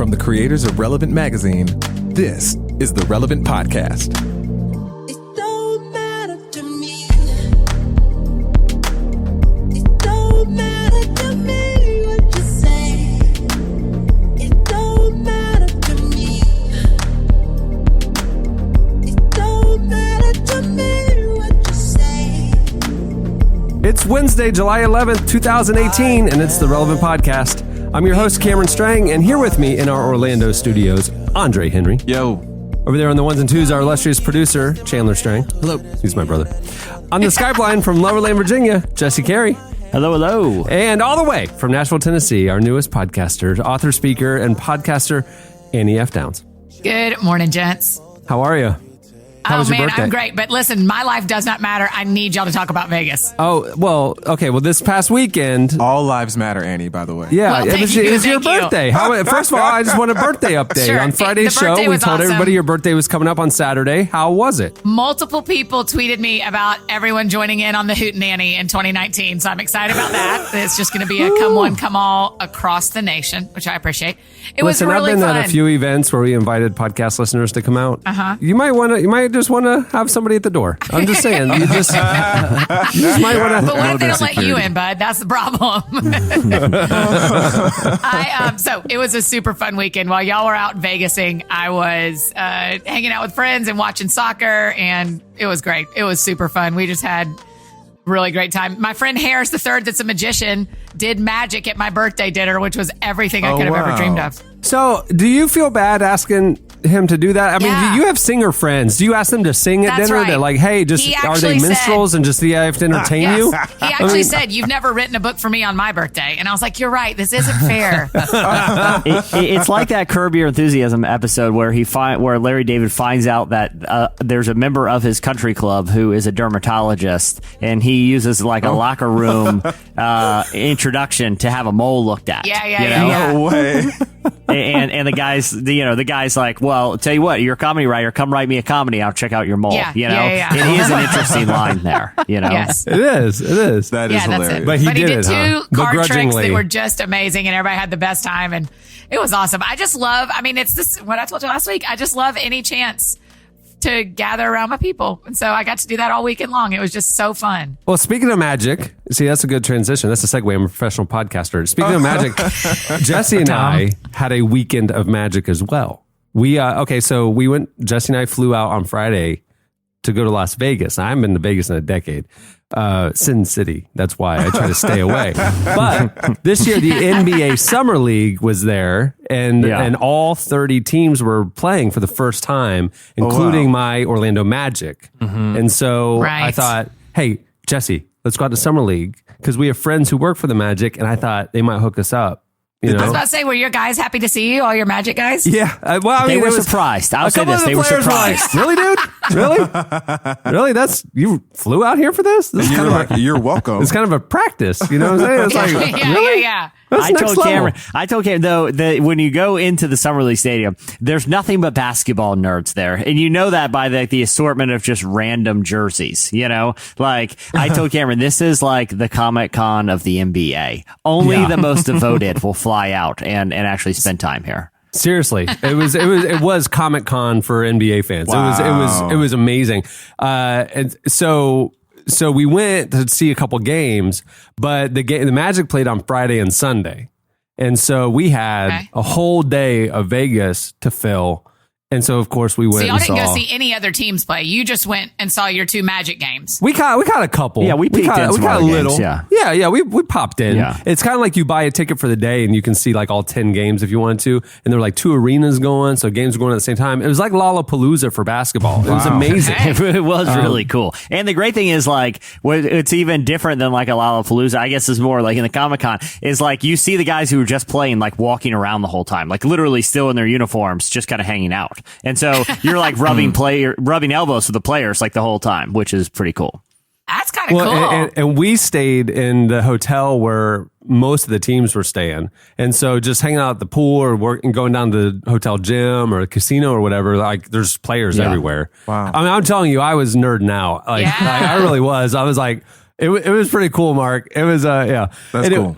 From the creators of Relevant Magazine, this is the Relevant Podcast. It don't matter to me. It don't matter to me what you say. It don't matter to me. It don't matter to me what you say. It's Wednesday, July 11th, 2018, and it's the Relevant Podcast. I'm your host, Cameron Strang, and here with me in our Orlando studios, Andre Henry. Yo. Over there on the ones and twos, our illustrious producer, Chandler Strang. Hello. He's my brother. On the Skype line from Loverland, Virginia, Jesse Carey. Hello, hello. And all the way from Nashville, Tennessee, our newest podcaster, author, speaker, and podcaster, Annie F. Downs. Good morning, gents. How are you? How was your birthday? I'm great. But listen, my life does not matter. I need y'all to talk about Vegas. Oh, well, okay. Well, this past weekend. All lives matter, Annie, by the way. Yeah, Well, it was your birthday. First of all, I just want a birthday update. Sure. On Friday's The show, birthday we was told awesome. everybody your birthday was coming up on Saturday. How was it? Multiple people tweeted me about everyone joining in on the Hootenanny in 2019. So I'm excited about that. It's just going to be a come one, come all across the nation, which I appreciate. It was really I've been fun. at a few events where we invited podcast listeners to come out. Uh-huh. You might just want to have somebody at the door. I'm just saying. You just might want But to. what if they don't let you in, bud? That's the problem. So it was a super fun weekend. While y'all were out Vegasing, I was hanging out with friends and watching soccer, and it was great. It was super fun. We just had really great time. My friend Harris III, that's a magician, did magic at my birthday dinner, which was everything I could have ever dreamed of. So, do you feel bad asking him to do that? I mean, Yeah. you have singer friends. Do you ask them to sing at That's dinner? right. They're like, hey, He are they actually minstrels and just I have to entertain Yes. you? He actually said, "You've never written a book for me on my birthday." And I was like, "You're right. This isn't fair." It's like that Curb Your Enthusiasm episode where where Larry David finds out that there's a member of his country club who is a dermatologist, and he uses like a locker room introduction to have a mole looked at. Yeah. No way. And the guy's like, well, tell you what, you're a comedy writer. Come write me a comedy. I'll check out your mole. Yeah, you know, yeah. It is an interesting line there. You know, Yes. It is. That is Yeah, that's hilarious. it. But he did it, two huh? card tricks Begrudgingly. that were just amazing, and everybody had the best time, and it was awesome. I just love. I mean, it's this what I told you last week. I just love any chance to gather around my people, and so I got to do that all weekend long. It was just so fun. Well, speaking of magic, see, that's a good transition. That's a segue. I'm a professional podcaster. Speaking of magic, Jesse and I had a weekend of magic as well. So Jesse and I flew out on Friday to go to Las Vegas. I haven't been to Vegas in a decade. Sin City. That's why I try to stay away. But this year, the NBA Summer League was there, and all 30 teams were playing for the first time, including my Orlando Magic. And so Right. I thought, hey, Jesse, let's go out to Summer League because we have friends who work for the Magic, and I thought they might hook us up. You I was know? about to say, were your guys happy to see you? All your Magic guys? Yeah. they were surprised. I'll say this: they were surprised. Really, dude? Really? You flew out here for this? This is You're kind of like, you're welcome. it's kind of a practice. You know what I'm saying? It's like, really? Yeah. That's I next told level. Cameron, though, that when you go into the Summer League Stadium, there's nothing but basketball nerds there. And you know that by the assortment of just random jerseys, you know? Like, I told Cameron, this is like the Comic-Con of the NBA. Only the most devoted will fly out and actually spend time here. Seriously, it was Comic-Con for NBA fans. Wow. It was amazing. And so we went to see a couple games, but the Magic played on Friday and Sunday. And so we had a whole day of Vegas to fill. And so, of course, we went. So y'all and didn't saw. go see any other teams play. You just went and saw your two Magic games. We caught a couple. Yeah, we peeked in some we caught a other little. games, Yeah. We popped in. Yeah. It's kind of like you buy a ticket for the day and you can see like all 10 games if you wanted to. And there were like 2 arenas going, so games were going at the same time. It was like Lollapalooza for basketball. It was amazing. It was really cool. And the great thing is, like, it's even different than like a Lollapalooza. I guess it's more like in the Comic-Con is like you see the guys who are just playing, like walking around the whole time, like literally still in their uniforms, just kind of hanging out. And so you're like rubbing elbows with the players like the whole time, which is pretty cool. That's kind of cool. And we stayed in the hotel where most of the teams were staying. And so just hanging out at the pool or going down to the hotel gym or a casino or whatever, like there's players everywhere. Wow. I mean, I'm telling you, I was nerding out. Like, I really was. I was like, it was pretty cool, Mark. It was, yeah. That's cool.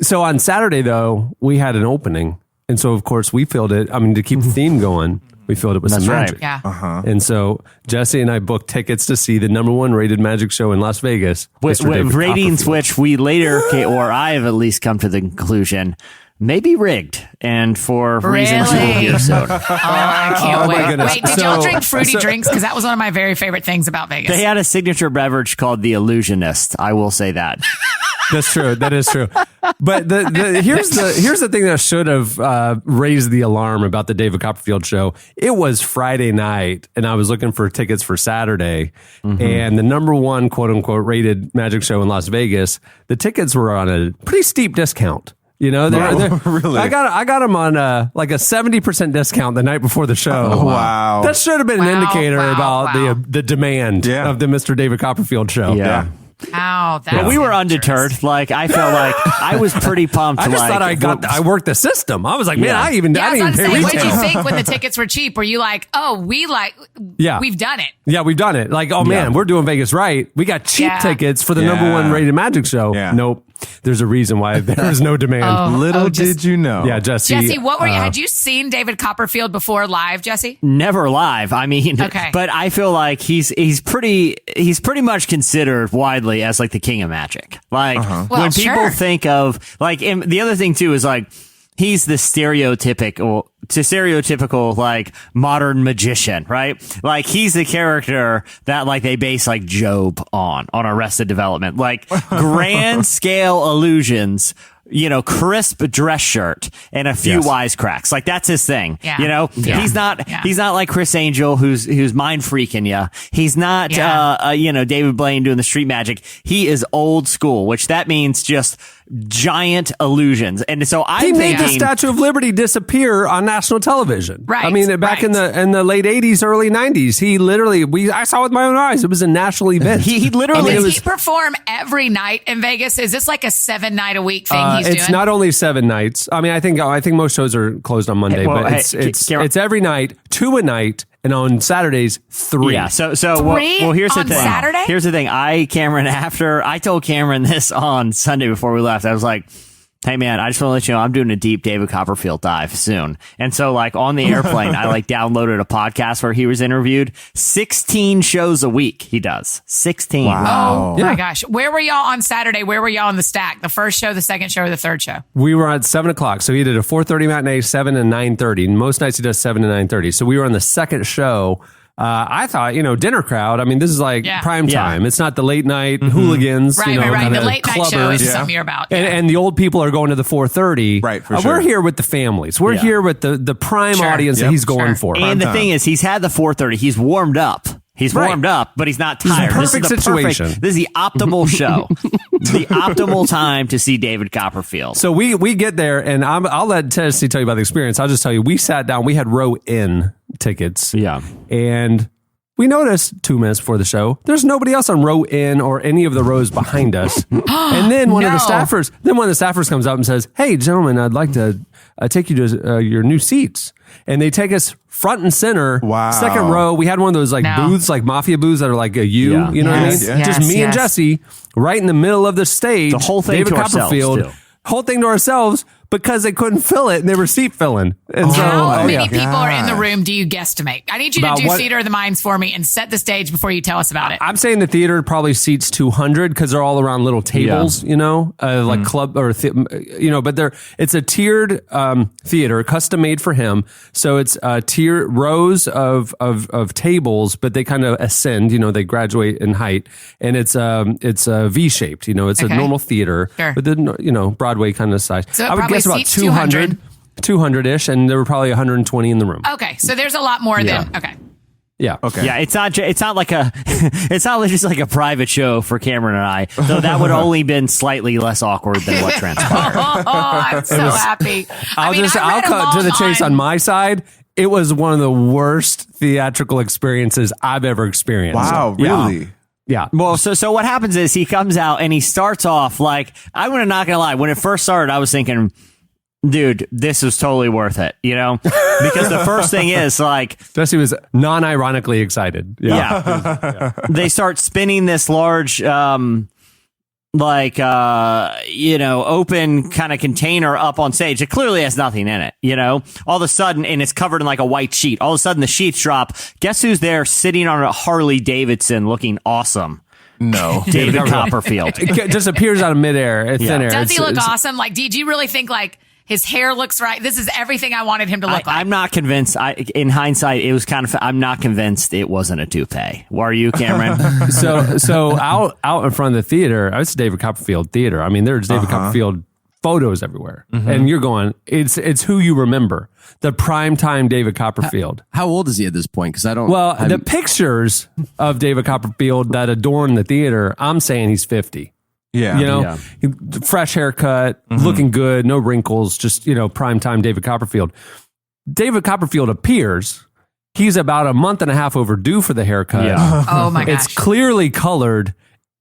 So on Saturday, though, we had an opening. And so, of course, we filled it. I mean, to keep the theme going, we filled it with some That's magic. right. Yeah. And so Jesse and I booked tickets to see the #1 rated magic show in Las Vegas. With Mr. David ratings, Copperfield. which we later, or I have at least come to the conclusion, may be rigged. And for reasons you will hear soon. Oh, I can't Oh, my wait. goodness. Wait, did y'all drink fruity drinks? Because that was one of my very favorite things about Vegas. They had a signature beverage called the Illusionist. I will say that. That's true. That is true. But here's the thing that should have raised the alarm about the David Copperfield show. It was Friday night, and I was looking for tickets for Saturday, and the #1 quote unquote rated magic show in Las Vegas, the tickets were on a pretty steep discount. You know, Really? I got them on like a 70% discount the night before the show. Oh, wow. That should have been an Wow, indicator wow, about wow. the demand Yeah. of the Mr. David Copperfield show. Yeah. Wow, that's But we were interesting. undeterred. Like, I felt like I was pretty pumped. I just like, thought I worked the system. I was like, man, Yeah. I didn't Yeah, I was even about to pay say, what did you retail. think when the tickets were cheap? Were you like, oh, Yeah. we've done it? Yeah, we've done it. Like, oh man, we're doing Vegas right. We got cheap Yeah. tickets for the Yeah. #1 rated magic show. Yeah. Nope. There's a reason why there was no demand. Little just- did you know. Yeah, Jesse. Jesse, what were you? Had you seen David Copperfield before live, Jesse? Never live. I mean, Okay. but I feel like he's pretty much considered widely as like the king of magic. Like Well, when people sure. think of like, and the other thing too is like he's the stereotypical like modern magician, right? Like he's the character that like they base like Job on Arrested Development, like grand scale illusions. You know, crisp dress shirt and a few Yes. wisecracks. Like that's his thing. Yeah. You know, Yeah. he's not Yeah. like Chris Angel who's mind freaking you. He's not David Blaine doing the street magic. He is old school, which that means just giant illusions. And so He I'm made the thinking Statue of Liberty disappear on national television. Right, I mean, back in the late '80s, early '90s, he literally I saw it with my own eyes. It was a national event. he literally I mean, Does he perform every night in Vegas? Is this like a 7-night-a-week thing he's it's doing? not only 7 nights. I mean, I think most shows are closed on Monday, Well, but hey, it's every night, 2 a night, and on Saturdays 3. Yeah. So Three well, here's the on thing. Saturday? Here's the thing. I told Cameron this on Sunday before we left. I was like, hey man, I just want to let you know I'm doing a deep David Copperfield dive soon. And so like on the airplane, I like downloaded a podcast where he was interviewed. 16 shows a week he does. 16. Oh Yeah. my gosh. Where were y'all on Saturday? Where were y'all on the stack? The first show, the second show, or the third show? We were at 7 o'clock. So he did a 4:30 matinee, 7 and 9:30. And most nights he does 7 and 9:30. So we were on the second show. I thought, dinner crowd. I mean, this is like Yeah. prime Yeah. time. It's not the late night hooligans. Right, right. kinda The late night show clubbers. is something you're about. And the old people are going to the 4:30. Right, for We're sure. here with the families. We're Yeah. here with the prime Sure. audience that Yep. he's going Sure. for. And the time. thing is, he's had the 4:30. He's warmed up. He's Right. warmed up, but he's not is the tired. perfect situation. This is the optimal show. The optimal time to see David Copperfield. So we get there, and I'll let Tennessee tell you about the experience. I'll just tell you, we sat down. We had row in tickets. Yeah. And we noticed 2 minutes before the show, there's nobody else on row in or any of the rows behind us. And then one of the staffers comes up and says, "Hey, gentlemen, I'd like to take you to your new seats." And they take us front and center. Wow. Second row. We had one of those like No. booths, like mafia booths that are like a U. Yeah. You know Yes, what I mean? yes, Just me and yes. Jesse right in the middle of the stage. The whole thing David to ourselves, Copperfield. too. Whole thing to ourselves because they couldn't fill it and they were seat filling. And so, How oh, many yeah. people are in the room do you guestimate? I need you to About do what- Theater of the Minds for me and set the stage before you tell us about it. I'm saying the theater probably seats 200 because they're all around little tables, like club or, but it's a tiered theater, custom made for him. So it's tier rows of tables, but they kind of ascend, they graduate in height, and it's V shaped, it's a Okay. normal theater, Sure. but then, Broadway kind of size. So it I would probably guess about seats 200-ish, and there were probably 120 in the room. Okay, so there's a lot more than okay. Yeah. Okay. Yeah, it's not like it's not just like a private show for Cameron and I, though that would only been slightly less awkward than what transpired. Oh, I'm so happy. I'll I read cut to along the chase on my side. It was one of the worst theatrical experiences I've ever experienced. Wow, Yeah. really? Yeah. Well, so what happens is he comes out and he starts off like, I'm not gonna lie, when it first started, I was thinking, dude, this is totally worth it, because the first thing is like, Jesse was non-ironically excited. yeah, they start spinning this large, like open kind of container up on stage. It clearly has nothing in it, all of a sudden, and it's covered in like a white sheet. All of a sudden the sheets drop. Guess who's there sitting on a Harley Davidson looking awesome? No. David Copperfield. It just appears out of midair, thin air. Does he look awesome? Like, did you really think like his hair looks right? This is everything I wanted him to look like. I'm not convinced. In hindsight, it was kind of. I'm not convinced it wasn't a toupee. Are you, Cameron? So out in front of the theater, it's David Copperfield theater. I mean, there's David Copperfield photos everywhere, and you're going. It's who you remember, the primetime David Copperfield. How old is he at this point? Because I don't. Well, the pictures of David Copperfield that adorn the theater, I'm saying he's 50. Yeah. Fresh haircut, looking good, no wrinkles, just, primetime David Copperfield. David Copperfield appears. He's about a month and a half overdue for the haircut. Yeah. Oh my gosh. It's clearly colored,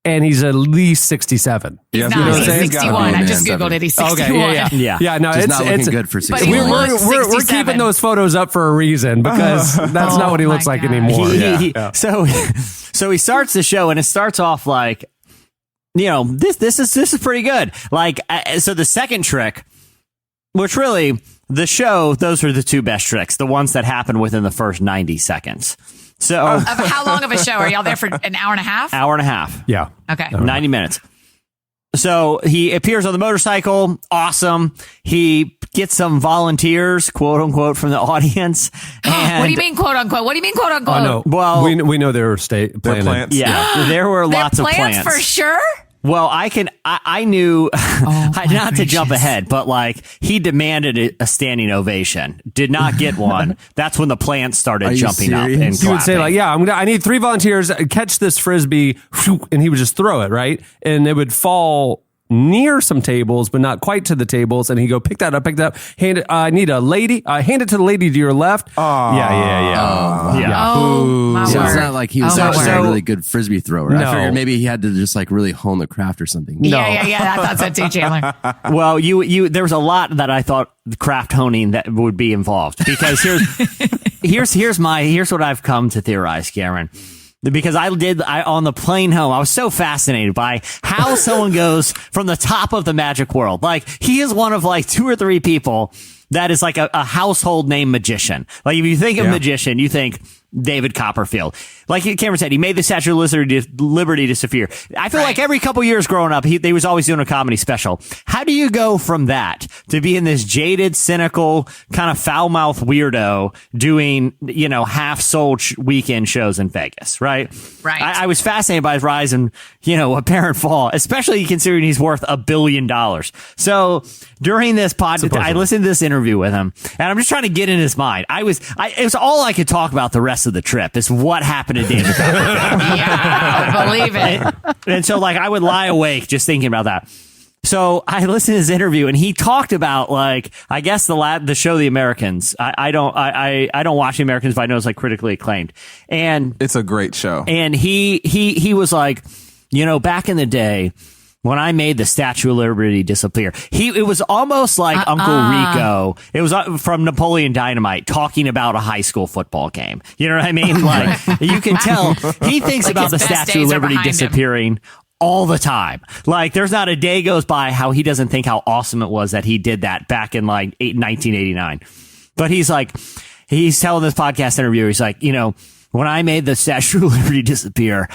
and he's at least 67. He's Yeah, not. He's he's 61. I just man, Googled it. He's 61. Okay, yeah. No, Just it's not looking good for But 60. he We're, looks we're 67. keeping those photos up for a reason because that's not what he Oh looks my like gosh. anymore. So he starts the show, and it starts off like, this is pretty good. Like, so the second trick, which really the show, those are the two best tricks, the ones that happen within the first 90 seconds. So Of how long of a show? Are y'all there for an hour and a half? hour and a half, Yeah. Okay. 90 minutes. So he appears on the motorcycle. Awesome. He gets some volunteers, quote unquote, from the audience. And What do you mean, quote unquote? What do you mean, quote unquote? Oh, no. Well- we know they were planning. plants. Yeah, there were They're lots of plants plans. for sure. Well, I knew, not to jump ahead, but like he demanded a standing ovation, did not get one. That's when the plants started you jumping up serious? and He would say clapping. like, I need 3 volunteers, catch this Frisbee, and he would just throw it, right? And it would fall near some tables, but not quite to the tables. And he'd go, pick that up, hand it, I need a lady, hand it to the lady to your left. Yeah. Oh, my So it's word. not like he was Oh, my actually word. a really good Frisbee thrower. No. I figured maybe he had to just like really hone the craft or something. Yeah. I thought so too, Chandler. Well, there was a lot that I thought craft honing that would be involved because here's what I've come to theorize, Cameron. Because on the plane home, I was so fascinated by how someone goes from the top of the magic world. Like, he is one of like 2 or 3 people that is like a household name magician. Like, if you think of magician, you think David Copperfield. Like Cameron said, he made the Statue of Liberty disappear. I feel like every couple years growing up, he was always doing a comedy special. How do you go from that to being this jaded, cynical, kind of foul-mouthed weirdo doing, half-sold weekend shows in Vegas, right? Right. I was fascinated by his rise and, apparent fall, especially considering he's worth $1 billion. So during this podcast, I listened to this interview with him, and I'm just trying to get in his mind. It was all I could talk about the rest of the trip is what happened to David Copperfield. Yeah, I believe it. And so, like, I would lie awake just thinking about that. So I listened to his interview, and he talked about, like, I guess the show The Americans. I don't watch The Americans, but I know it's like critically acclaimed, and It's a great show. and he was like, back in the day, when I made the Statue of Liberty disappear, it was almost like Uncle Rico. It was from Napoleon Dynamite talking about a high school football game. You know what I mean? Like, you can tell he thinks Like about the his best Statue of days are Liberty behind him. disappearing all the time. Like, there's not a day goes by how he doesn't think how awesome it was that he did that back in like 1989. But he's telling this podcast interview, he's like, when I made the Statue of Liberty disappear,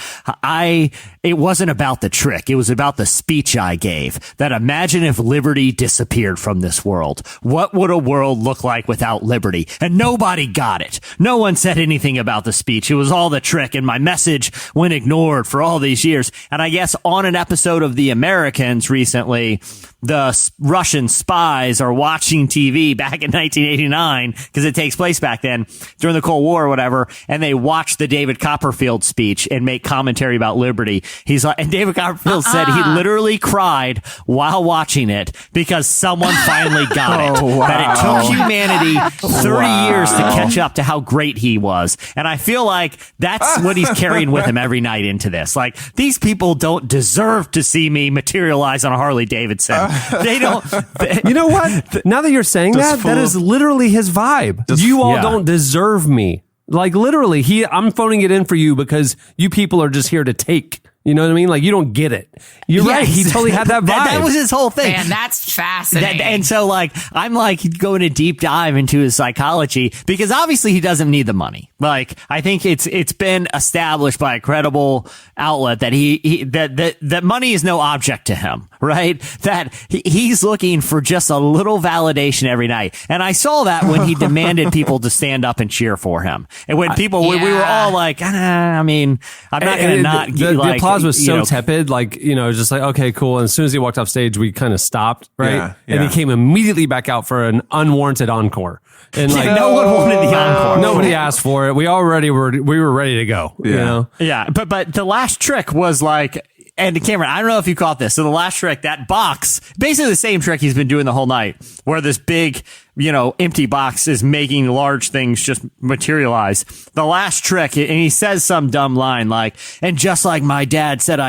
it wasn't about the trick. It was about the speech I gave. That imagine if liberty disappeared from this world. What would a world look like without liberty? And nobody got it. No one said anything about the speech. It was all the trick, and my message went ignored for all these years. And I guess on an episode of The Americans recently, the Russian spies are watching TV back in 1989 because it takes place back then during the Cold War or whatever, and they watch the David Copperfield speech and make commentary about liberty. He's like, and David Copperfield said he literally cried while watching it because someone finally got it. Oh, wow. That it took humanity 30 years to catch up to how great he was. And I feel like that's what he's carrying with him every night into this. Like, these people don't deserve to see me materialize on a Harley Davidson. They don't. You know what? Now that you're saying Just that is literally his vibe. You all don't deserve me. Like, literally, I'm phoning it in for you because you people are just here to take. You know what I mean? Like, you don't get it. You're right. He totally had that vibe. That was his whole thing. Man, that's fascinating. And so, like, I'm like going a deep dive into his psychology because obviously he doesn't need the money. Like, I think it's been established by a credible outlet that that money is no object to him, right? That he's looking for just a little validation every night. And I saw that when he demanded people to stand up and cheer for him. And when people, we were all like, I mean, I'm not going to not get the applause was so tepid, like, you know, just like, okay, cool. And as soon as he walked off stage, we kind of stopped, right? Yeah, And he came immediately back out for an unwarranted encore. And like, no one wanted the encore. Nobody asked for it. We were ready to go. Yeah. You know? Yeah, but the last trick was like, and Cameron, I don't know if you caught this. So the last trick, that box, basically the same trick he's been doing the whole night, where this big, you know, empty box is making large things just materialize. The last trick, and he says some dumb line like, and just like my dad said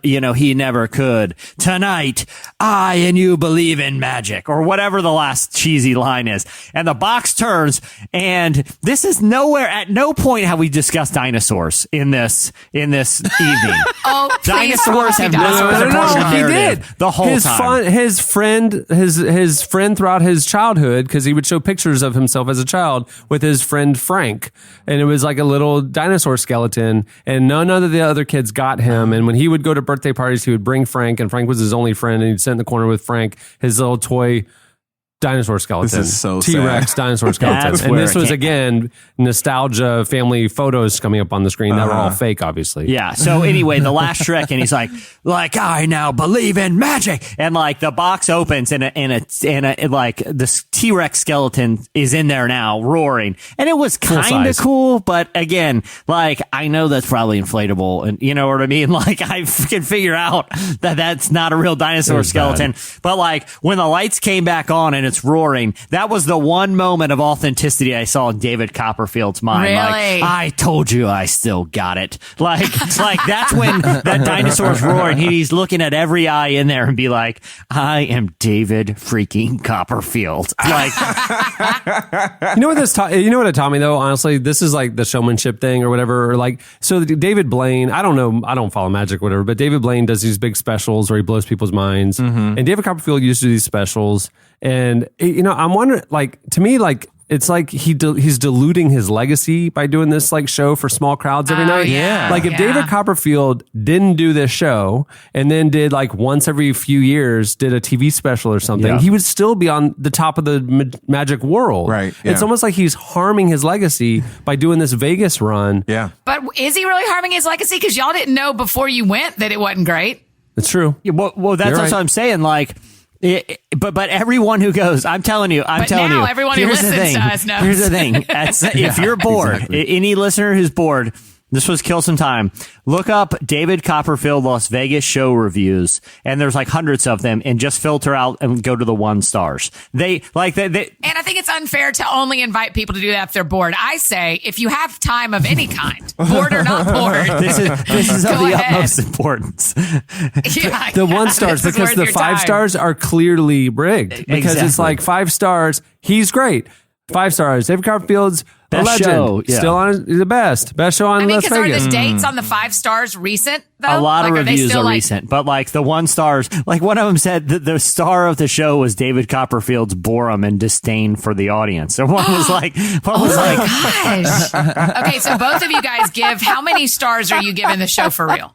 he never could, tonight, I and you believe in magic, or whatever the last cheesy line is. And the box turns, and this is at no point have we discussed dinosaurs in this evening. Oh, please, Dinosaurs have never been a part of the he narrative did the whole time. His friend throughout his childhood, because he would show pictures of himself as a child with his friend Frank, and it was like a little dinosaur skeleton, and none of the other kids got him. And when he would go to birthday parties, he would bring Frank, and Frank was his only friend, and he'd sit in the corner with Frank, his little toy dinosaur skeleton. This is so T-Rex sad. dinosaur skeleton. That's And where this it was, came- again, nostalgia family photos coming up on the screen that were all fake, obviously. Yeah. So anyway, the last trick, and he's like, I now believe in magic, and like the box opens, and like this T-Rex skeleton is in there now, roaring, and it was kind of size. cool, but again, like I know that's probably inflatable, and you know what I mean. Like I can figure out that that's not a real dinosaur was skeleton, but like when the lights came back on and it's roaring, that was the one moment of authenticity I saw in David Copperfield's mind. Really? Like, I told you I still got it. Like that's when that dinosaur's roaring. He's looking at every eye in there and be like, I am David freaking Copperfield. Like, You know what it taught me though? Honestly, this is like the showmanship thing or whatever. Or like, so David Blaine, I don't know, I don't follow magic or whatever, but David Blaine does these big specials where he blows people's minds. And David Copperfield used to do these specials. And, you know, I'm wondering, like, to me, like, it's like he's diluting his legacy by doing this like show for small crowds every night. Yeah. Like if David Copperfield didn't do this show and then did like once every few years did a TV special or something, he would still be on the top of the magic world. Right. It's Yeah. almost like he's harming his legacy by doing this Vegas run. Yeah. But is he really harming his legacy? Because y'all didn't know before you went that it wasn't great. It's true. well, that's You're what right. I'm saying. Like, but everyone who goes, I'm telling you, now everyone who here's the listens thing. to us knows. Here's the thing. If you're bored, any listener who's bored, this was kill some time. Look up David Copperfield Las Vegas show reviews, and there's like hundreds of them, and just filter out and go to the 1 stars. They And I think it's unfair to only invite people to do that if they're bored. I say, if you have time of any kind, bored or not bored, this is of Go the ahead. utmost importance. The 1 stars, this is because worth the your 5 time. stars are clearly rigged. Because it's Exactly. like 5 stars, he's great. 5 stars, David Copperfield's a Best legend. show, yeah. Still on the best show on I mean, Las because are Vegas. the dates on the 5 stars recent, though? A lot of Like, are they reviews still are like- recent, but like the 1 stars, like one of them said that the star of the show was David Copperfield's boredom and disdain for the audience. And one was like, Gosh. Okay, so both of you guys how many stars are you giving the show for real?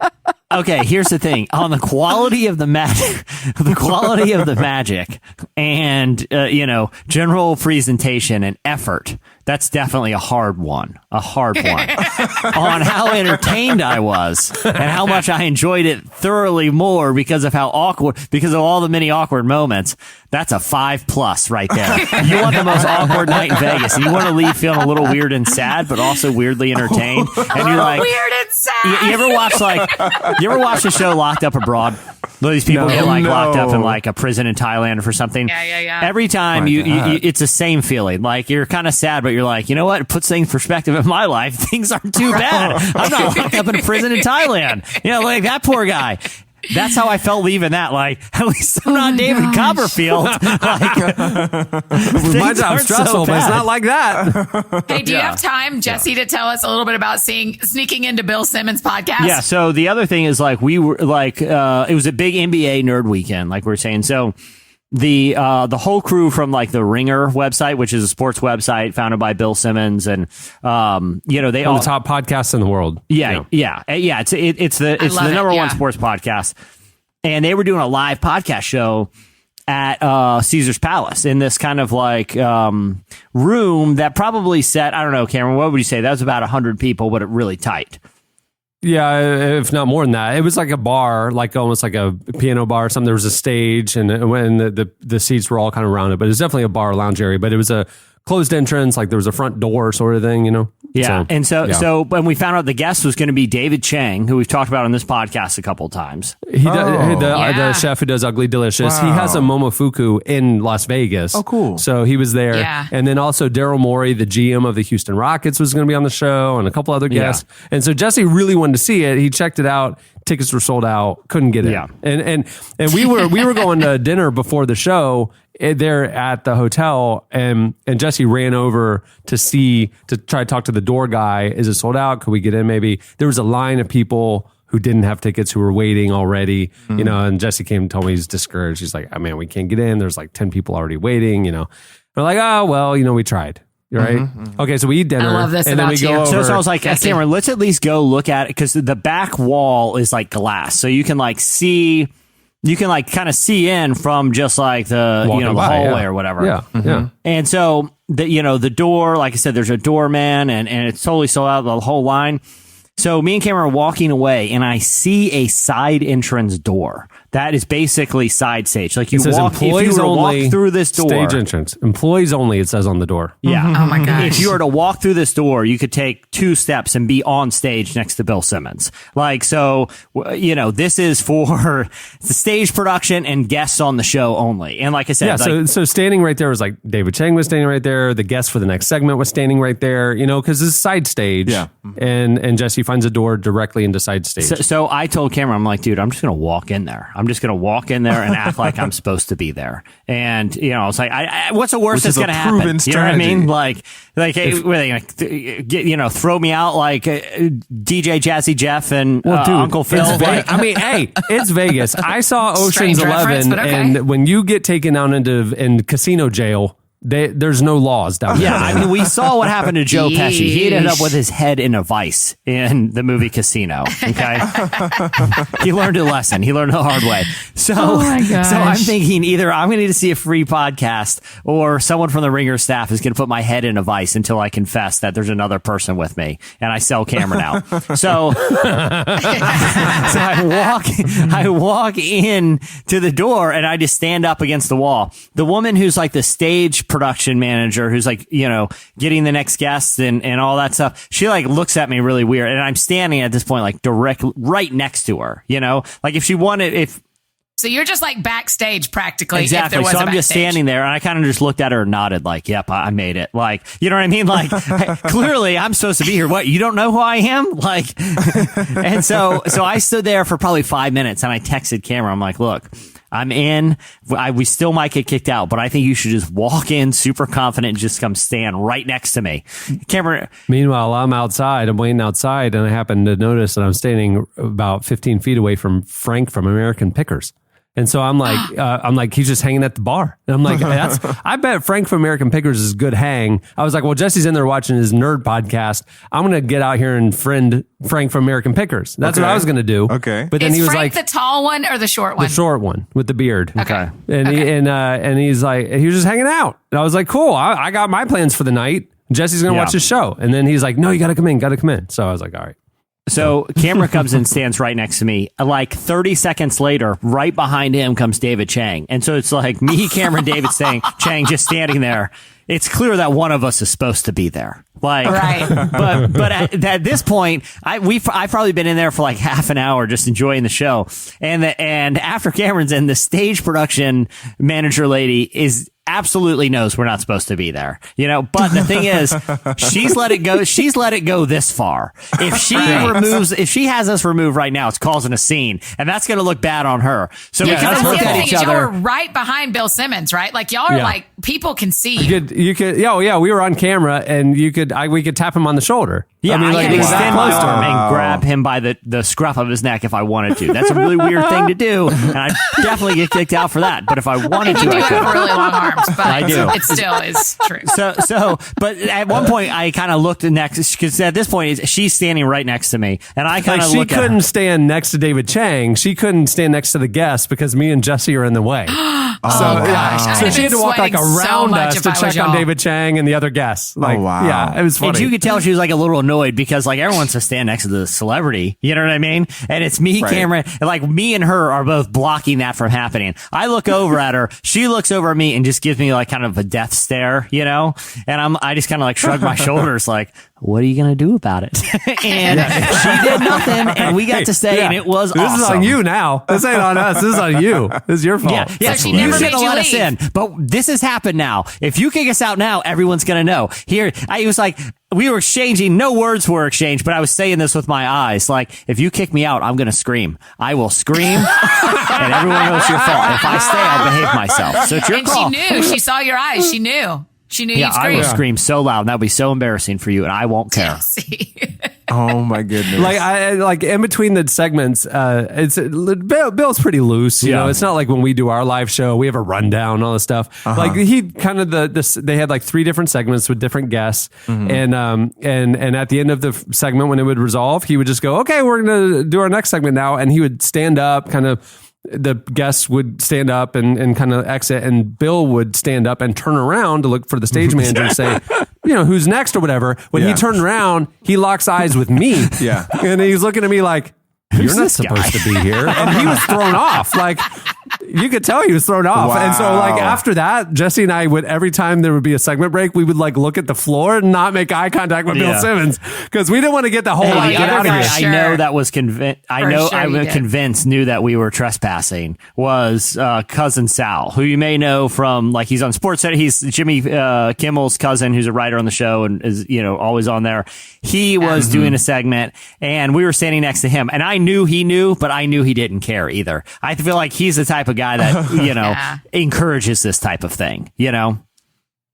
okay, here's the thing on the quality of the magic, and, general presentation and effort. That's definitely a hard one. On how entertained I was and how much I enjoyed it thoroughly more because of all the many awkward moments. That's a 5+ right there. You want the most awkward night in Vegas, and you want to leave feeling a little weird and sad, but also weirdly entertained. And you're like, Weird and sad. you ever watch the show Locked Up Abroad? These people get locked up in like a prison in Thailand for something. Yeah. Every time you it's the same feeling. Like you're kind of sad, but you're like, you know what? It puts things in perspective in my life. Things aren't too bad. I'm not locked up in a prison in Thailand. You know, like that poor guy. that's how I felt leaving that. Like, at least I'm not David Copperfield. Like, My job's stressful, but it's not like that. Hey, do you have time, Jesse, to tell us a little bit about sneaking into Bill Simmons' podcast? Yeah. So the other thing is like we were like it was a big NBA nerd weekend, like we were saying. So the whole crew from like the Ringer website, which is a sports website founded by Bill Simmons, and they all the top podcasts in the world. Yeah. It's the number one sports podcast, and they were doing a live podcast show at Caesar's Palace in this kind of like room that probably set, I don't know, Cameron, what would you say? That was about 100 people, but it really tight. Yeah, if not more than that. It was like a bar, like almost like a piano bar or something. There was a stage, and when the seats were all kind of rounded, but it was definitely a bar lounge area. But it was a closed entrance, like there was a front door sort of thing, Yeah, so when we found out the guest was going to be David Chang, who we've talked about on this podcast a couple of times. The chef who does Ugly Delicious. Wow. He has a Momofuku in Las Vegas. Oh, cool. So he was there. Yeah. And then also Daryl Morey, the GM of the Houston Rockets, was going to be on the show, and a couple other guests. Yeah. And so Jesse really wanted to see it. He checked it out. Tickets were sold out. Couldn't get in. Yeah. And we were going to dinner before the show there at the hotel, and Jesse ran over to try to talk to the door guy. Is it sold out? Could we get in? Maybe there was a line of people who didn't have tickets who were waiting already, and Jesse came and told me he's discouraged. He's like, oh man, we can't get in. There's like 10 people already waiting, We're like, oh, well, we tried. Right? Okay, so we eat dinner. I love this and then about we go you. over. So I was like, Jesse. Cameron, let's at least go look at it, because the back wall is like glass. So you can like see, kind of see in from just like the, Walking the by, hallway yeah. or whatever. Yeah, yeah. And so the door, like I said, there's a doorman, and it's totally sold out, the whole line. So me and Cameron are walking away, and I see a side entrance door. That is basically side stage. Like you It says walk, if you were employees to only, walk through this door. stage entrance. Employees only, it says on the door. Yeah. Oh my gosh. If you were to walk through this door, you could take 2 steps and be on stage next to Bill Simmons. Like, so, this is for the stage production and guests on the show only. And like I said, Yeah, so standing right there was like David Chang was standing right there. The guest for the next segment was standing right there, because it's side stage. Yeah. And Jesse finds a door directly into side stage. So I told Cameron, I'm like, dude, I'm just going to walk in there. I'm just going to walk in there and act like I'm supposed to be there. And, I was like, what's the worst Which is that's going to a happen? proven You know what I mean? strategy. Like, hey, were they going to throw me out like DJ Jazzy Jeff and Uncle Phil? Hey, it's Vegas. I saw Ocean's Strange reference, 11, but okay. and when you get taken down in casino jail, there's no laws down there. Yeah, I mean, we saw what happened to Joe Pesci. He ended up Yeesh. with his head in a vice in the movie Casino. Okay, he learned a lesson. He learned the hard way. So, Oh my gosh. so I'm thinking either I'm going to need to see a free podcast, or someone from the Ringer staff is going to put my head in a vice until I confess that there's another person with me, and I sell Cameron out. So, I walk in to the door, and I just stand up against the wall. The woman who's like the stage production manager, who's like, getting the next guest and all that stuff, she like looks at me really weird, and I'm standing at this point like right next to her, like if she wanted, So you're just like backstage practically. If exactly. there was So a I'm just backstage. standing there, and I kind of just looked at her and nodded like, yep, I made it. Like, you know what I mean? Like, clearly I'm supposed to be here. What, you don't know who I am? Like, and so I stood there for probably 5 minutes, and I texted Cameron. I'm like, look, I'm in. We still might get kicked out, but I think you should just walk in super confident and just come stand right next to me. Cameron. Meanwhile, I'm outside. I'm waiting outside, and I happen to notice that I'm standing about 15 feet away from Frank from American Pickers. And so I'm like, he's just hanging at the bar. And I'm like, I bet Frank from American Pickers is a good hang. I was like, well, Jesse's in there watching his nerd podcast. I'm going to get out here and friend Frank from American Pickers. That's what I was going to do. Okay. But then Is he was Frank like, the tall one or the short one? the short one with the beard. Okay. And he's like, he was just hanging out. And I was like, cool. I got my plans for the night. Jesse's going to watch his show. And then he's like, no, you got to come in. So I was like, all right. So Cameron comes and stands right next to me. Like 30 seconds later, right behind him comes David Chang. And so it's like me, Cameron, David Chang just standing there. It's clear that one of us is supposed to be there. Like, Right. but at this point, I've probably been in there for like half an hour just enjoying the show. And after Cameron's in, the stage production manager lady absolutely knows we're not supposed to be there, but the thing is, she's let it go this far. If she has us removed right now, it's causing a scene, and that's going to look bad on her. So we kind of look at each Y'all were other. right behind Bill Simmons, right? Like y'all are like, people can see You could, we were on camera, and we could tap him on the shoulder. Yeah, I like, could it was that extend my close to arm him. and grab him by the scruff of his neck if I wanted to. That's a really weird thing to do, and I'd definitely get kicked out for that. But if I wanted to, You do I have could. really long arms, but I do. it still is true. But at one point, I kind of looked next, because at this point, she's standing right next to me, and I kind of She look at her. couldn't stand next to David Chang. She couldn't stand next to the guests because me and Jesse are in the way. gosh. So she had to walk like around us to check on y'all. David Chang and the other guests. Like, wow. Yeah, it was funny. And you could tell she was like a little annoyed because like everyone wants to stand next to the celebrity. You know what I mean? And it's me, Right. Cameron, and like me and her are both blocking that from happening. I look over at her. She looks over at me and just gives me like kind of a death stare, and I just kind of like shrug my shoulders like, what are you going to do about it? And she did nothing, and we got to stay, and it was This awesome. is on you now. This ain't on us. This is on you. This is your fault. Yeah, So she you never should made have you let us leave. in. But this has happened now. If you kick us out now, everyone's going to know. It was like, we were exchanging, no words were exchanged, but I was saying this with my eyes. Like, if you kick me out, I'm going to scream. I will scream, and everyone knows your fault. If I stay, I'll behave myself. So it's your And call. she knew. She saw your eyes. She knew. She knew Yeah, you'd I scream. will scream so loud, and that would be so embarrassing for you, and I won't care. See? Oh my goodness. Like in between the segments, Bill's pretty loose. You know, it's not like when we do our live show, we have a rundown and all this stuff. Like he kind of they had like 3 different segments with different guests, and at the end of the segment when it would resolve, he would just go, "Okay, we're gonna do our next segment now," and he would stand up, kind of. The guests would stand up and kind of exit, and Bill would stand up and turn around to look for the stage manager and say, who's next or whatever. When he turned around, he locks eyes with me. Yeah. And he's looking at me like, you're not supposed to be here. And he was thrown off. Like, you could tell he was thrown off. Wow. And so like after that, Jesse and I would, every time there would be a segment break, we would like look at the floor and not make eye contact with Bill Simmons because we didn't want to get the whole Hey, like, the get other out of guy here. I know that was convinced. I was did. convinced knew that we were trespassing was cousin Sal, who you may know from like he's on Sports Center. He's Jimmy Kimmel's cousin, who's a writer on the show and is always on there. He was doing a segment, and we were standing next to him, and I knew he knew, but I knew he didn't care either. I feel like he's the type of guy that encourages this type of thing. Yeah.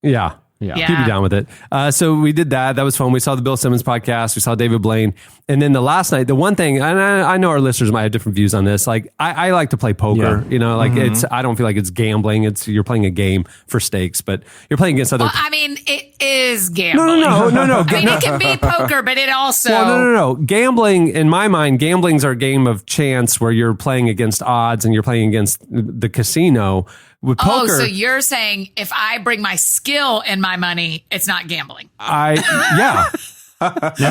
Yeah. He'd be down with it. So we did that. That was fun. We saw the Bill Simmons podcast. We saw David Blaine. And then the last night, the one thing, and I know our listeners might have different views on this. Like, I like to play poker. I don't feel like it's gambling. You're playing a game for stakes, but you're playing against other. Well, I mean, it is gambling. No. I mean, it can be poker, but it also. Well, no. Gambling, in my mind, gambling's our game of chance where you're playing against odds and you're playing against the casino. With poker, so you're saying if I bring my skill and my money, it's not gambling. yeah.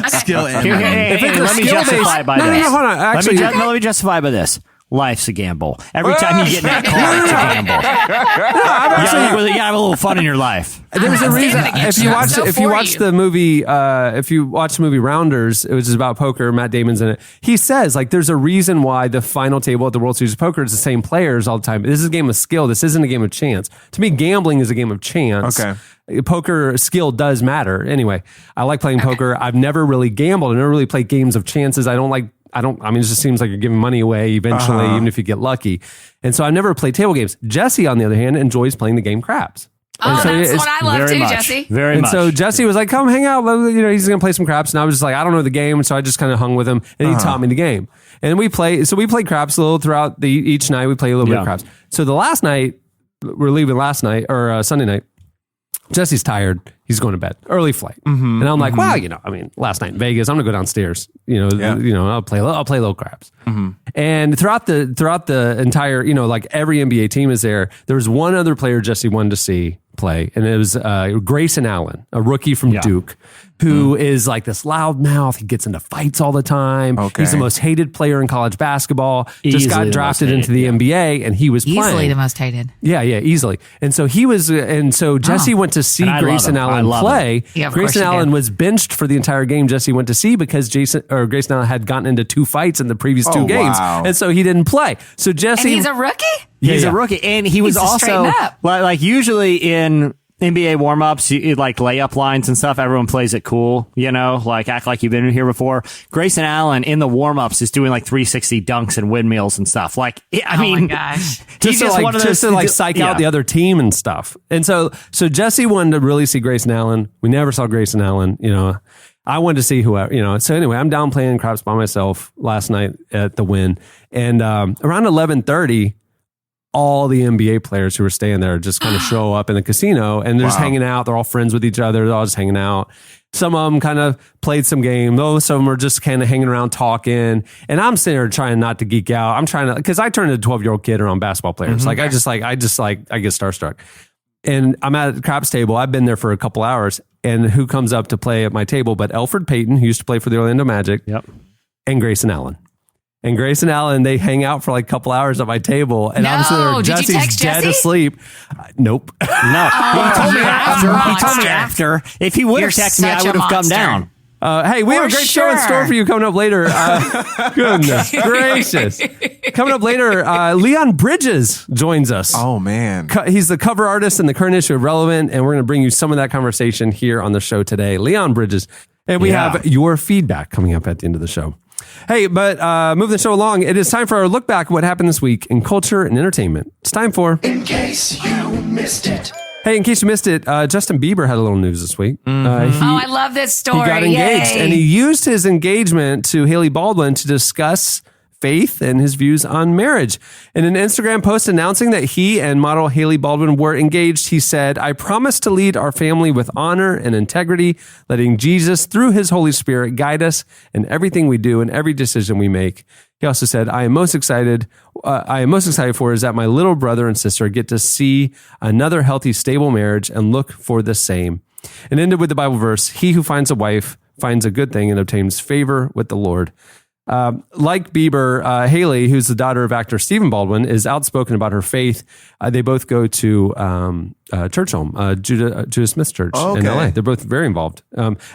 Skill and Hey, let me justify it by No, this. hold on. Actually, Let me justify by this. Life's a gamble. Every time you get in that car, it's a gamble. You gotta have a little fun in your life. There's a reason. standing against If you you. watch, So if you for watch you. the movie, Rounders, which is about poker, Matt Damon's in it. He says like there's a reason why the final table at the World Series of Poker is the same players all the time. This is a game of skill. This isn't a game of chance. To me, gambling is a game of chance. Okay. Poker skill does matter. Anyway, I like playing poker. I've never really gambled. I never really played games of chances. I mean, it just seems like you're giving money away eventually, even if you get lucky. And so I've never played table games. Jesse, on the other hand, enjoys playing the game craps. Oh, so that's it's what I love Very too, much. Jesse. Very And much. so Jesse was like, come hang out. He's going to play some craps. And I was just like, I don't know the game. So I just kind of hung with him and he taught me the game. And we played craps a little throughout each night. We play a little bit of craps. So the last night, we're leaving last night or Sunday night. Jesse's tired. He's going to bed. Early flight. And I'm like, wow, last night in Vegas, I'm going to go downstairs. I'll play little craps. And throughout the entire, like every NBA team is there. There was one other player Jesse wanted to see play, and it was Grayson Allen, a rookie from Duke, who is like this loud mouth. He gets into fights all the time. Okay. He's the most hated player in college basketball. Just Easily got the drafted most into the NBA, and he was Easily playing. the most hated. Yeah, easily. And so he was, and so Jesse went to see And I love Grayson him. I Allen love play. Yeah, of Grayson course you Allen did. was benched for the entire game Jesse went to see because Grayson Allen had gotten into 2 fights in the previous 2 games. Wow. And so he didn't play. So Jesse. And he's a rookie? He's Yeah. a rookie, and he was He's just also straighten up. like usually in NBA warm-ups, like layup lines and stuff, everyone plays it cool, like act like you've been here before. Grayson Allen in the warm-ups is doing like 360 dunks and windmills and stuff. Like, I mean, my gosh. he's just one of those to psych out the other team and stuff. And so Jesse wanted to really see Grayson Allen. We never saw Grayson Allen, I wanted to see whoever, So anyway, I'm down playing craps by myself last night at the Wynn. And around 11:30, all the NBA players who were staying there just kind of show up in the casino and they're just hanging out. They're all friends with each other. They're all just hanging out. Some of them kind of played some game. Most of them are just kind of hanging around talking. And I'm sitting there trying not to geek out. I'm trying to, because I turned into a 12-year-old kid around basketball players. I get starstruck. And I'm at the craps table. I've been there for a couple hours. And who comes up to play at my table but Elfrid Payton, who used to play for the Orlando Magic, and Grayson Allen. And Grayson Allen, they hang out for like a couple hours at my table. And I'm sitting there, Did you Jesse's text dead Jesse? asleep. Nope. No, he told me you're a after. He told me monster. after. If he would You're have texted me, I such a would have come monster. down. Hey, we have a For great show in sure. store for you coming up later. Goodness gracious. Coming up later, Leon Bridges joins us. Oh, man. He's the cover artist in the current issue of Relevant, and we're going to bring you some of that conversation here on the show today. Leon Bridges. And we have your feedback coming up at the end of the show. Hey, but moving the show along, it is time for our look back at what happened this week in culture and entertainment. It's time for In case you missed it. Hey, in case you missed it, Justin Bieber had a little news this week. I love this story. He got engaged, Yay. and he used his engagement to Haley Baldwin to discuss faith and his views on marriage. In an Instagram post announcing that he and model Haley Baldwin were engaged, he said, "I promise to lead our family with honor and integrity, letting Jesus, through his Holy Spirit, guide us in everything we do and every decision we make." He also said, I am most excited for is that my little brother and sister get to see another healthy, stable marriage and look for the same. And ended with the Bible verse, "He who finds a wife finds a good thing and obtains favor with the Lord." Like Bieber, Haley, who's the daughter of actor Stephen Baldwin, is outspoken about her faith. They both go to church home, Judah Smith Church in LA. They're both very involved.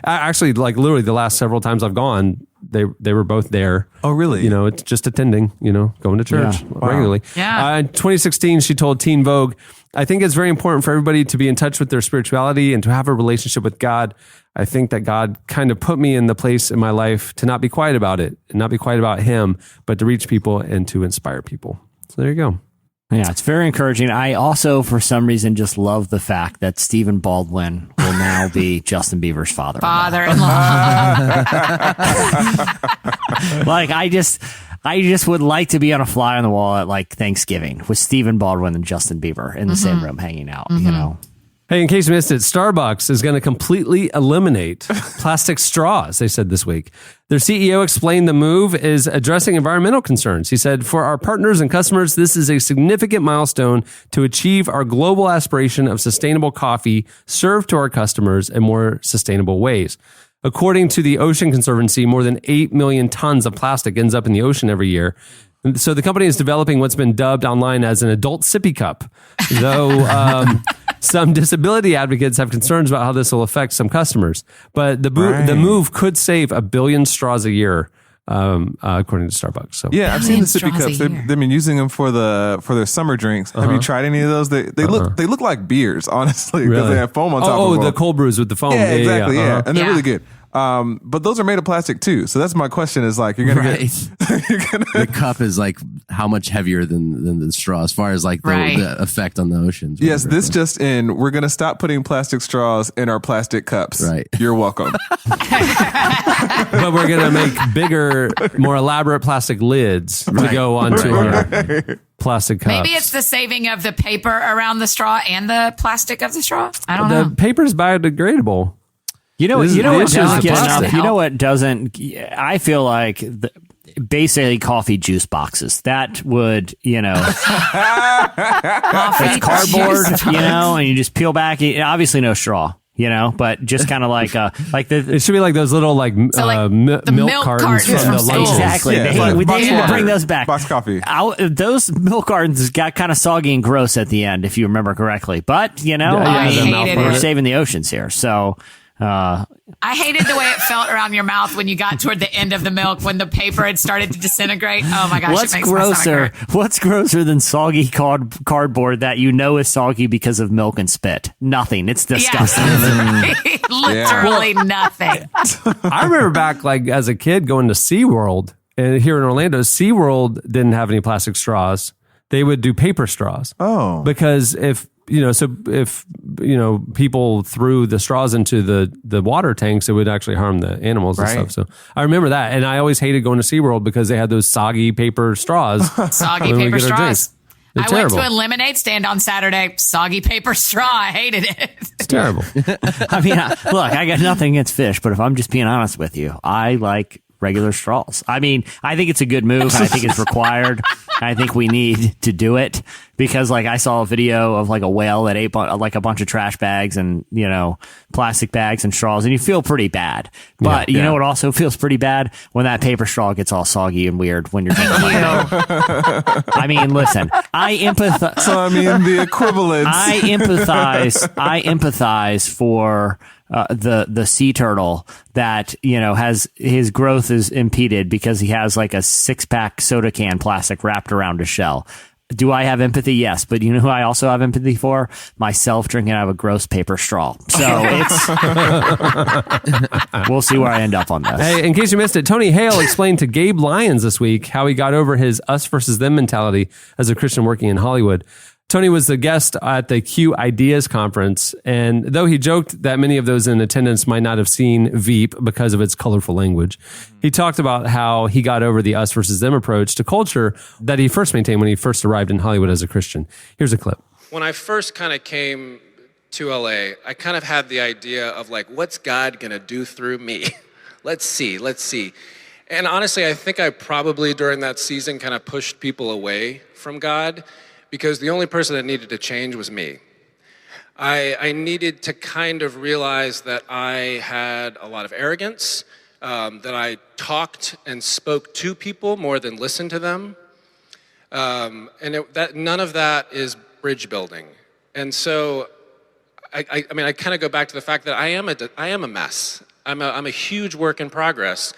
Actually, like literally the last several times I've gone, they were both there. Oh, really? It's just attending, going to church regularly. Yeah. In 2016, she told Teen Vogue, "I think it's very important for everybody to be in touch with their spirituality and to have a relationship with God. I think that God kind of put me in the place in my life to not be quiet about it and not be quiet about him, but to reach people and to inspire people." So there you go. Yeah, it's very encouraging. I also, for some reason, just love the fact that Stephen Baldwin will now be Justin Bieber's father. Like, I just would like to be on a fly on the wall at like Thanksgiving with Stephen Baldwin and Justin Bieber in the same room hanging out, Hey, in case you missed it, Starbucks is going to completely eliminate plastic straws, they said this week. Their CEO explained the move is addressing environmental concerns. He said, "For our partners and customers, this is a significant milestone to achieve our global aspiration of sustainable coffee served to our customers in more sustainable ways." According to the Ocean Conservancy, more than 8 million tons of plastic ends up in the ocean every year. So the company is developing what's been dubbed online as an adult sippy cup, though some disability advocates have concerns about how this will affect some customers. But the move could save 1 billion straws a year, according to Starbucks. So Yeah, I've seen the sippy straws a cups. year. They've been using them for their summer drinks. Have you tried any of those? They look like beers, honestly, because Really? they have foam on top of Oh, them. the cold brews with the foam. Yeah, exactly. Yeah, and they're Yeah. really good. But those are made of plastic too. So that's my question: is like you're gonna Right. you're gonna The cup is like how much heavier than the straw as far as like the effect on the oceans. Yes, this just in. We're going to stop putting plastic straws in our plastic cups. Right. You're welcome. But we're going to make bigger, more elaborate plastic lids to go onto our plastic cups. Maybe it's the saving of the paper around the straw and the plastic of the straw. I don't the know. paper's biodegradable. You know This is what the doesn't issue with get plastic. enough? You know what doesn't? I feel like basically coffee juice boxes. That would, it's cardboard, and you just peel back. Obviously, no straw. but just kind of like it should be like those little the milk cartons from from the school. lunches. Exactly. Yeah, They should bring those back. Box coffee. Those milk cartons got kind of soggy and gross at the end, if you remember correctly. But, I hated we're it. saving the oceans here. So, I hated the way it felt around your mouth when you got toward the end of the milk, when the paper had started to disintegrate. Oh my gosh, what's it makes my stomach hurt. What's grosser than soggy cardboard that is soggy because of milk and spit? Nothing. It's disgusting. Yeah. Literally nothing. I remember back as a kid going to SeaWorld, and here in Orlando, SeaWorld didn't have any plastic straws. They would do paper straws. Oh. Because if people threw the straws into the water tanks, it would actually harm the animals and Right. stuff. So I remember that. And I always hated going to SeaWorld because they had those soggy paper straws. Soggy when we paper get our drinks. straws. They're I terrible. went to a lemonade stand on Saturday. Soggy paper straw. I hated it. It's terrible. I mean, look, I got nothing against fish, but if I'm just being honest with you, I like regular straws. I mean, I think it's a good move. I think it's required. I think we need to do it because I saw a video of a whale that ate a bunch of trash bags and, plastic bags and straws, and you feel pretty bad. But you know what also feels pretty bad? When that paper straw gets all soggy and weird when you're drinking I mean, listen, I empathize. So I mean, the equivalence. I empathize for the sea turtle that has his growth is impeded because he has a 6-pack soda can plastic wrapped around his shell. Do I have empathy? Yes, but you know who I also have empathy for? Myself drinking out of a gross paper straw. So we'll see where I end up on this. Hey, in case you missed it, Tony Hale explained to Gabe Lyons this week how he got over his us versus them mentality as a Christian working in Hollywood. Tony was the guest at the Q Ideas conference, and though he joked that many of those in attendance might not have seen Veep because of its colorful language, he talked about how he got over the us versus them approach to culture that he first maintained when he first arrived in Hollywood as a Christian. Here's a clip. When I first kind of came to LA, I kind of had the idea of what's God going to do through me? Let's see. And honestly, I think I probably during that season kind of pushed people away from God, because the only person that needed to change was me. I needed to kind of realize that I had a lot of arrogance, that I talked and spoke to people more than listened to them, and that none of that is bridge building. And so, I mean, I kind of go back to the fact that I am a mess. I'm a huge work in progress,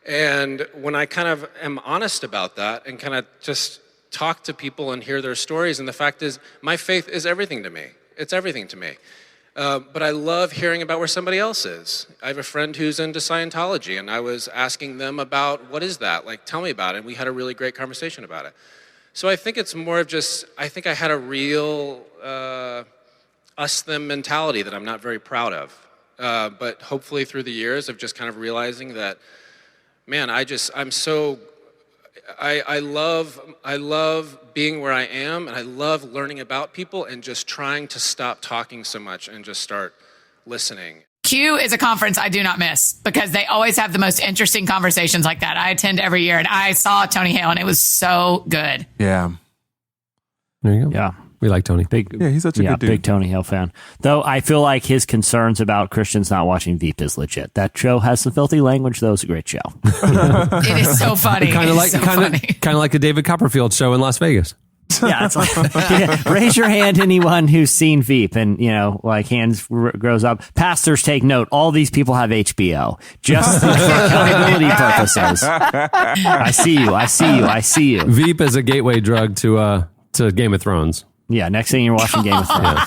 and when I kind of am honest about that and kind of just talk to people and hear their stories. And the fact is, my faith is everything to me. It's everything to me. But I love hearing about where somebody else is. I have a friend who's into Scientology, and I was asking them about, what is that? Tell me about it. And we had a really great conversation about it. So I think it's more of just, I think I had a real us-them mentality that I'm not very proud of. But hopefully through the years of just kind of realizing that, man, I love being where I am, and I love learning about people and just trying to stop talking so much and just start listening. Q is a conference I do not miss because they always have the most interesting conversations like that. I attend every year, and I saw Tony Hale, and it was so good. Yeah. There you go. Yeah. We like Tony. Yeah, he's such a good dude. Big Tony Hale fan. Though I feel like his concerns about Christians not watching Veep is legit. That show has some filthy language, though. It's a great show. It is so funny. Kind of like a David Copperfield show in Las Vegas. Yeah, it's raise your hand, anyone who's seen Veep, and hands grows up. Pastors, take note. All these people have HBO, just for accountability purposes. I see you. Veep is a gateway drug to Game of Thrones. Yeah, next thing you're watching Game of Thrones.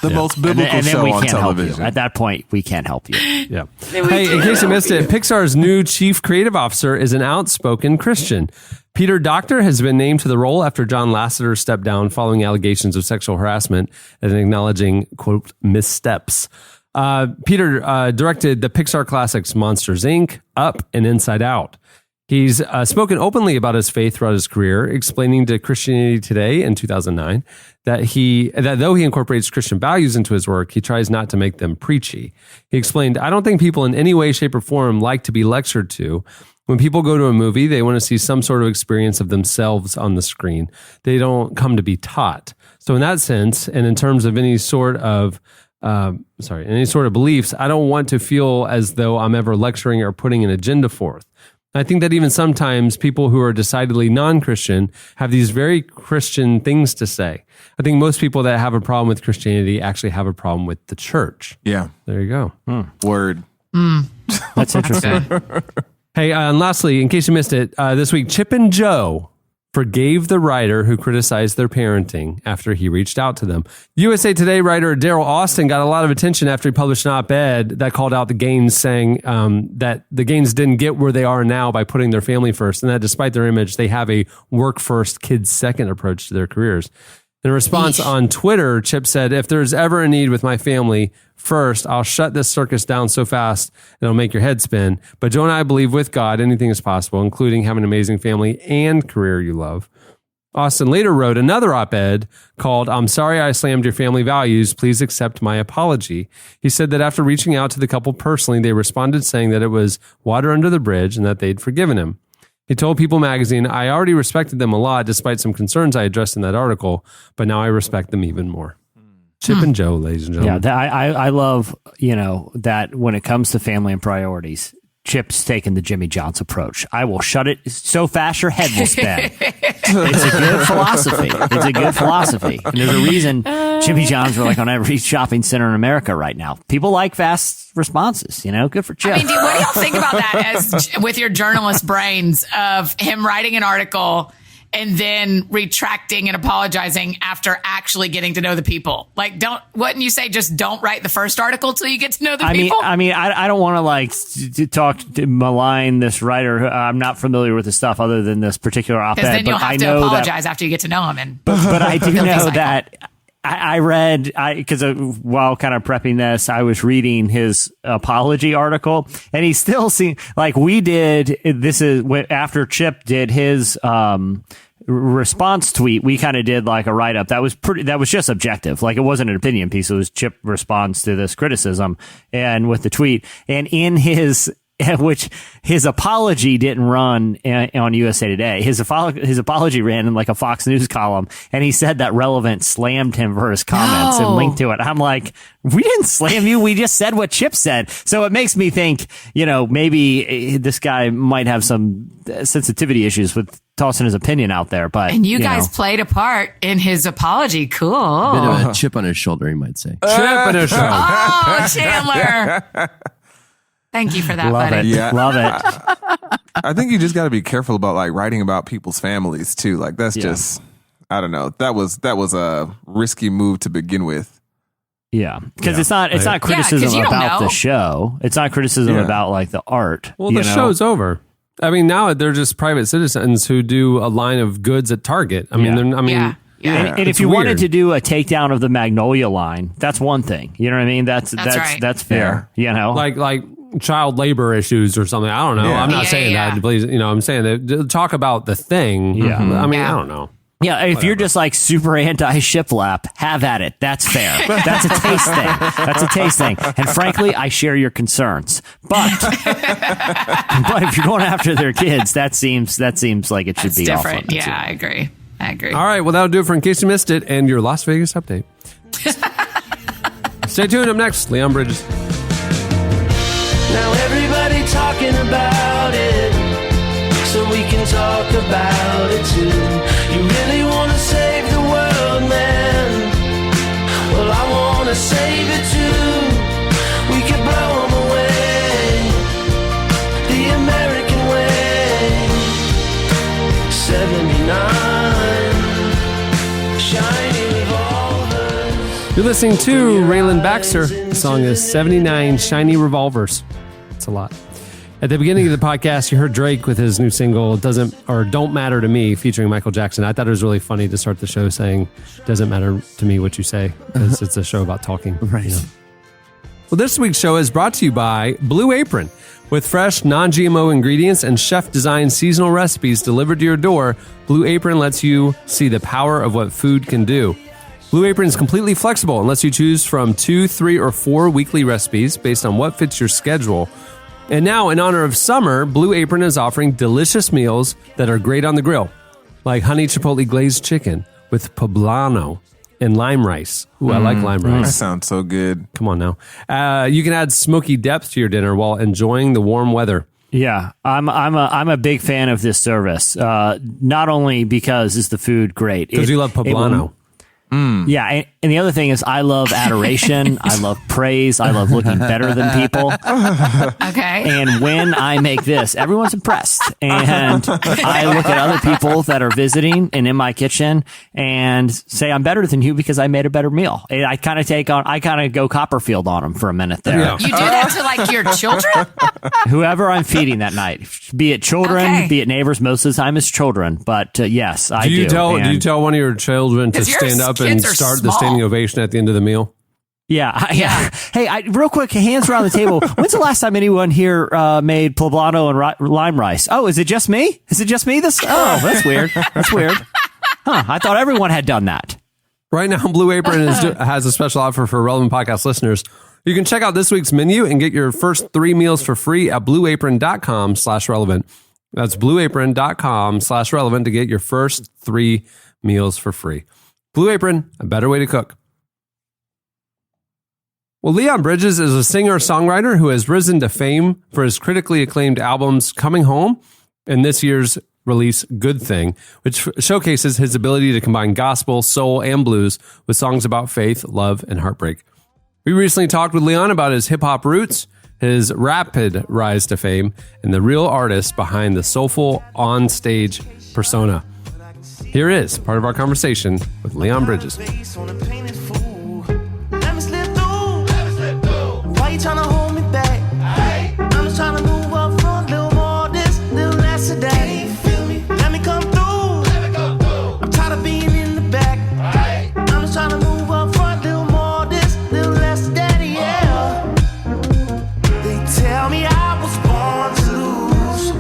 The most biblical and then show we on can't television. help you. At that point, we can't help you. Yeah. Hey, in case you missed it, Pixar's new chief creative officer is an outspoken Christian. Peter Docter has been named to the role after John Lasseter stepped down following allegations of sexual harassment and acknowledging, quote, missteps. Peter directed the Pixar classics Monsters, Inc., Up, and Inside Out. He's spoken openly about his faith throughout his career, explaining to Christianity Today in 2009 that though he incorporates Christian values into his work, he tries not to make them preachy. He explained, "I don't think people in any way, shape, or form like to be lectured to. When people go to a movie, they want to see some sort of experience of themselves on the screen. They don't come to be taught. So in that sense, and in terms of any sort of any sort of beliefs, I don't want to feel as though I'm ever lecturing or putting an agenda forth. I think that even sometimes people who are decidedly non-Christian have these very Christian things to say. I think most people that have a problem with Christianity actually have a problem with the church. Yeah. There you go. Word. That's interesting. Hey, and lastly, in case you missed it, this week, Chip and Jo forgave the writer who criticized their parenting after he reached out to them. USA Today writer Daryl Austin got a lot of attention after he published an op-ed that called out the Gaines, saying that the Gaines didn't get where they are now by putting their family first, and that despite their image, they have a work-first, kids-second approach to their careers. In a response on Twitter, Chip said, if there's ever a need with my family first, I'll shut this circus down so fast it'll make your head spin. But Jo and I believe with God, anything is possible, including having an amazing family and career you love. Austin later wrote another op-ed called, I'm sorry I slammed your family values. Please accept my apology. He said that after reaching out to the couple personally, they responded saying that it was water under the bridge and that they'd forgiven him. He told People magazine, I already respected them a lot despite some concerns I addressed in that article, but now I respect them even more. Chip and Jo, ladies and gentlemen. Yeah, I love, that when it comes to family and priorities, Chip's taking the Jimmy John's approach. I will shut it so fast your head will spin. It's a good philosophy. It's a good philosophy. And there's a reason Jimmy John's are like on every shopping center in America right now. People like fast responses, good for Chip. I mean, what do y'all think about that as with your journalist brains of him writing an article and then retracting and apologizing after actually getting to know the people? Like, wouldn't you say just don't write the first article till you get to know the people? I don't want to malign this writer. I'm not familiar with the stuff other than this particular op-ed. Because then you'll have to apologize after you get to know him. But I do know that I read, because while kind of prepping this, I was reading his apology article, and he still seemed like we did. This is after Chip did his response tweet. We kind of did like a write up that was just objective. Like, it wasn't an opinion piece. It was Chip responds to this criticism and with the tweet, and in his apology didn't run on USA Today. His apology ran in like a Fox News column, and he said that Relevant slammed him for his comments and linked to it. I'm like, we didn't slam you. We just said what Chip said. So it makes me think, maybe this guy might have some sensitivity issues with tossing his opinion out there. And you guys played a part in his apology. Cool. Bit of a chip on his shoulder, you might say. Chip on his shoulder. Oh, Chandler. Thank you for that, buddy. Yeah. Love it. I think you just got to be careful about like writing about people's families too. Like, that's just, I don't know. That was a risky move to begin with. Yeah, because it's not criticism about the show. It's not criticism about like the art. Well, the show's over. I mean, now they're just private citizens who do a line of goods at Target. And if you wanted to do a takedown of the Magnolia line, that's one thing. You know what I mean? That's right. That's fair. Like child labor issues or something. I don't know. I'm not saying that. Please, I'm saying that. Talk about the thing. Yeah. I don't know. Yeah, if you're just like super anti-shiplap, have at it. That's fair. That's a taste thing. And frankly, I share your concerns. But if you're going after their kids, that seems like it should be different. off limits. Yeah, I agree. All right, well, that'll do it for In Case You Missed It and your Las Vegas update. Stay tuned. Up next, Leon Bridges. Now everybody talking about it, so we can talk about it too. You really want to save the world, man? Well, I want to save it too. We could blow them away the American way. 79 shiny revolvers. You're listening to Raylan Baxter. The song is 79 Shiny Revolvers. It's a lot. At the beginning of the podcast, you heard Drake with his new single, Don't Matter to Me, featuring Michael Jackson. I thought it was really funny to start the show saying, doesn't matter to me what you say, because it's a show about talking. Right. Well, this week's show is brought to you by Blue Apron. With fresh, non-GMO ingredients and chef-designed seasonal recipes delivered to your door, Blue Apron lets you see the power of what food can do. Blue Apron is completely flexible and lets you choose from 2, 3, or 4 weekly recipes based on what fits your schedule. And now, in honor of summer, Blue Apron is offering delicious meals that are great on the grill, like honey chipotle glazed chicken with poblano, and lime rice. Ooh, I like lime That rice. sounds so good. Come on now. You can add smoky depth to your dinner while enjoying the warm weather. Yeah, I'm a big fan of this service. Not only because is the food great, Because you love poblano. Yeah, and the other thing is I love adoration. I love praise. I love looking better than people. Okay. And when I make this, everyone's impressed. And I look at other people that are visiting and in my kitchen and say, I'm better than you because I made a better meal. And I kind of go Copperfield on them for a minute there. Yeah. You do that to like your children? Whoever I'm feeding that night, be it children, Okay. be it neighbors, most of the time it's children. But yes, I do. Do And- you tell one of your children to 'Cause your stand up and kids are start the small. standing ovation at the end of the meal? Yeah. Hey, real quick, hands around the table. When's the last time anyone here made poblano and lime rice? Oh, is it just me? Is it just me? Oh, that's weird. That's weird. Huh? I thought everyone had done that. Right now, Blue Apron has a special offer for Relevant Podcast listeners. You can check out this week's menu and get your first 3 meals for free at blueapron.com/relevant. That's blueapron.com/relevant to get your first 3 meals for free. Blue Apron, a better way to cook. Well, Leon Bridges is a singer-songwriter who has risen to fame for his critically acclaimed albums Coming Home and this year's release Good Thing, which showcases his ability to combine gospel, soul, and blues with songs about faith, love, and heartbreak. We recently talked with Leon about his hip-hop roots, his rapid rise to fame, and the real artist behind the soulful on-stage persona. Here is part of our conversation with Leon Bridges. Why you trying to hold me back? I'm just trying to move up front, little more this, little less of that. Let me come through. I'm tired of being in the back. I'm just trying to move up front, little more this, little less of that, yeah. They tell me I was born to lose,